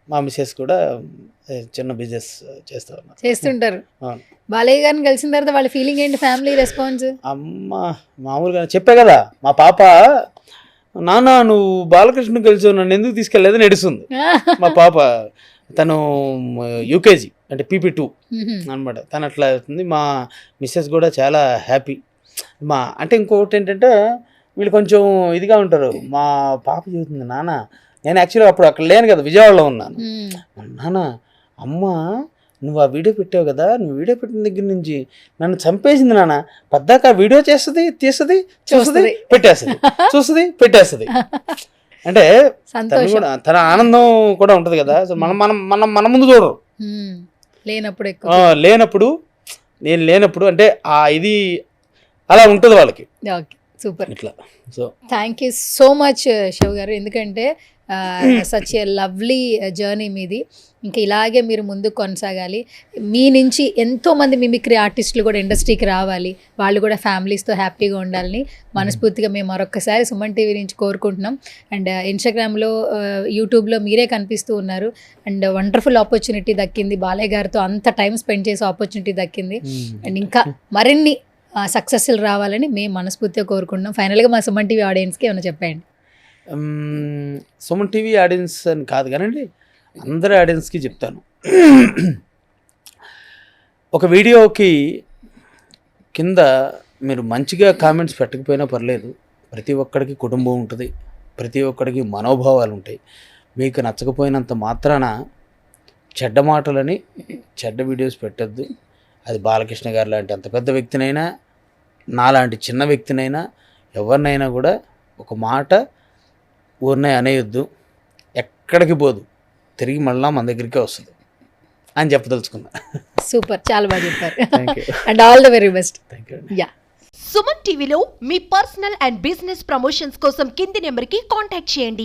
S3: మా మిసెస్ కూడా చిన్న బిజినెస్ చేస్తా ఉన్నారు,
S2: చేస్తుంటారు.
S3: అవును.
S2: బాలయ్య గారిని కలిసిన తర్వాత వాళ్ళ ఫీలింగ్ ఏంటి, ఫ్యామిలీ రెస్పాన్స్?
S3: అమ్మ మామూలుగా చెప్పే కదా, మా పాప నాన్న నువ్వు బాలకృష్ణ కలిసి నన్ను ఎందుకు తీసుకెళ్ళలేదని నడుస్తుంది. మా పాప తను యూకేజీ అంటే PP2 అనమాట, తను అట్లా అవుతుంది. మా మిస్సెస్ కూడా చాలా హ్యాపీ. అంటే ఇంకొకటి ఏంటంటే వీళ్ళు కొంచెం ఇదిగా ఉంటారు. మా పాప చెబుతుంది, నాన్న నేను యాక్చువల్గా అప్పుడు అక్కడ లేను కదా, విజయవాడలో ఉన్నాను. నాన్న అమ్మ నువ్వు ఆ వీడియో పెట్టావు కదా, నువ్వు వీడియో పెట్టిన దగ్గర నుంచి నన్ను చంపేసింది నాన్న. పద్దాక ఆ వీడియో చేస్తుంది, తీస్తుంది, చూస్తుంది, పెట్టేస్తుంది, చూస్తుంది, పెట్టేస్తుంది. అంటే తను కూడా తన ఆనందం కూడా ఉంటుంది కదా. మనం మనం మనం మన ముందు చూడరు,
S2: లేనప్పుడు ఎక్కువ,
S3: లేనప్పుడు నేను లేనప్పుడు అంటే ఆ ఇది అలా ఉంటుంది వాళ్ళకి.
S2: Okay, super.
S3: ఇట్లా. So
S2: thank you so much Shiva garu, ఎందుకంటే సచ్ ఏ లవ్లీ జర్నీ మీది. ఇంకా ఇలాగే మీరు ముందుకు కొనసాగాలి. మీ నుంచి ఎంతోమంది మిమిక్రీ ఆర్టిస్టులు కూడా ఇండస్ట్రీకి రావాలి, వాళ్ళు కూడా ఫ్యామిలీస్తో హ్యాపీగా ఉండాలని మనస్ఫూర్తిగా మేము మరొకసారి సుమన్ టీవీ నుంచి కోరుకుంటున్నాం. అండ్ ఇన్స్టాగ్రామ్లో, యూట్యూబ్లో మీరే కనిపిస్తూ ఉన్నారు. అండ్ వండర్ఫుల్ ఆపర్చునిటీ దక్కింది, బాలయ్య గారితో అంత టైం స్పెండ్ చేసే ఆపర్చునిటీ దక్కింది. అండ్ ఇంకా మరిన్ని సక్సెస్లు రావాలని మేము మనస్ఫూర్తిగా కోరుకుంటున్నాం. ఫైనల్గా మా సుమన్ టీవీ ఆడియన్స్కి ఏమైనా చెప్పండి.
S3: సుమన్ టీవీ ఆడియన్స్ అని కాదు కానండి, అందరి ఆడియన్స్కి చెప్తాను. ఒక వీడియోకి కింద మీరు మంచిగా కామెంట్స్ పెట్టకపోయినా పర్లేదు, ప్రతి ఒక్కడికి కుటుంబం ఉంటుంది, ప్రతి ఒక్కడికి మనోభావాలు ఉంటాయి. మీకు నచ్చకపోయినంత మాత్రాన చెడ్డ మాటలని, చెడ్డ వీడియోస్ పెట్టద్దు. అది బాలకృష్ణ గారు లాంటి అంత పెద్ద వ్యక్తినైనా, నాలాంటి చిన్న వ్యక్తినైనా, ఎవరినైనా కూడా ఒక మాట ఊరినే అనేయొద్దు. ఎక్కడికి పోదు, తిరిగి మళ్ళీ మన దగ్గరికే వస్తుంది అని చెప్పదలుచుకున్నా.
S2: సూపర్, చాలా బాగా చెప్పారు.
S3: Thank you
S2: and all the very best.
S3: Thank you.
S2: Yeah.
S1: Suman టీవీలో మీ పర్సనల్ అండ్ బిజినెస్ ప్రమోషన్స్ కోసం కింది నెంబర్కి కాంటాక్ట్ చేయండి.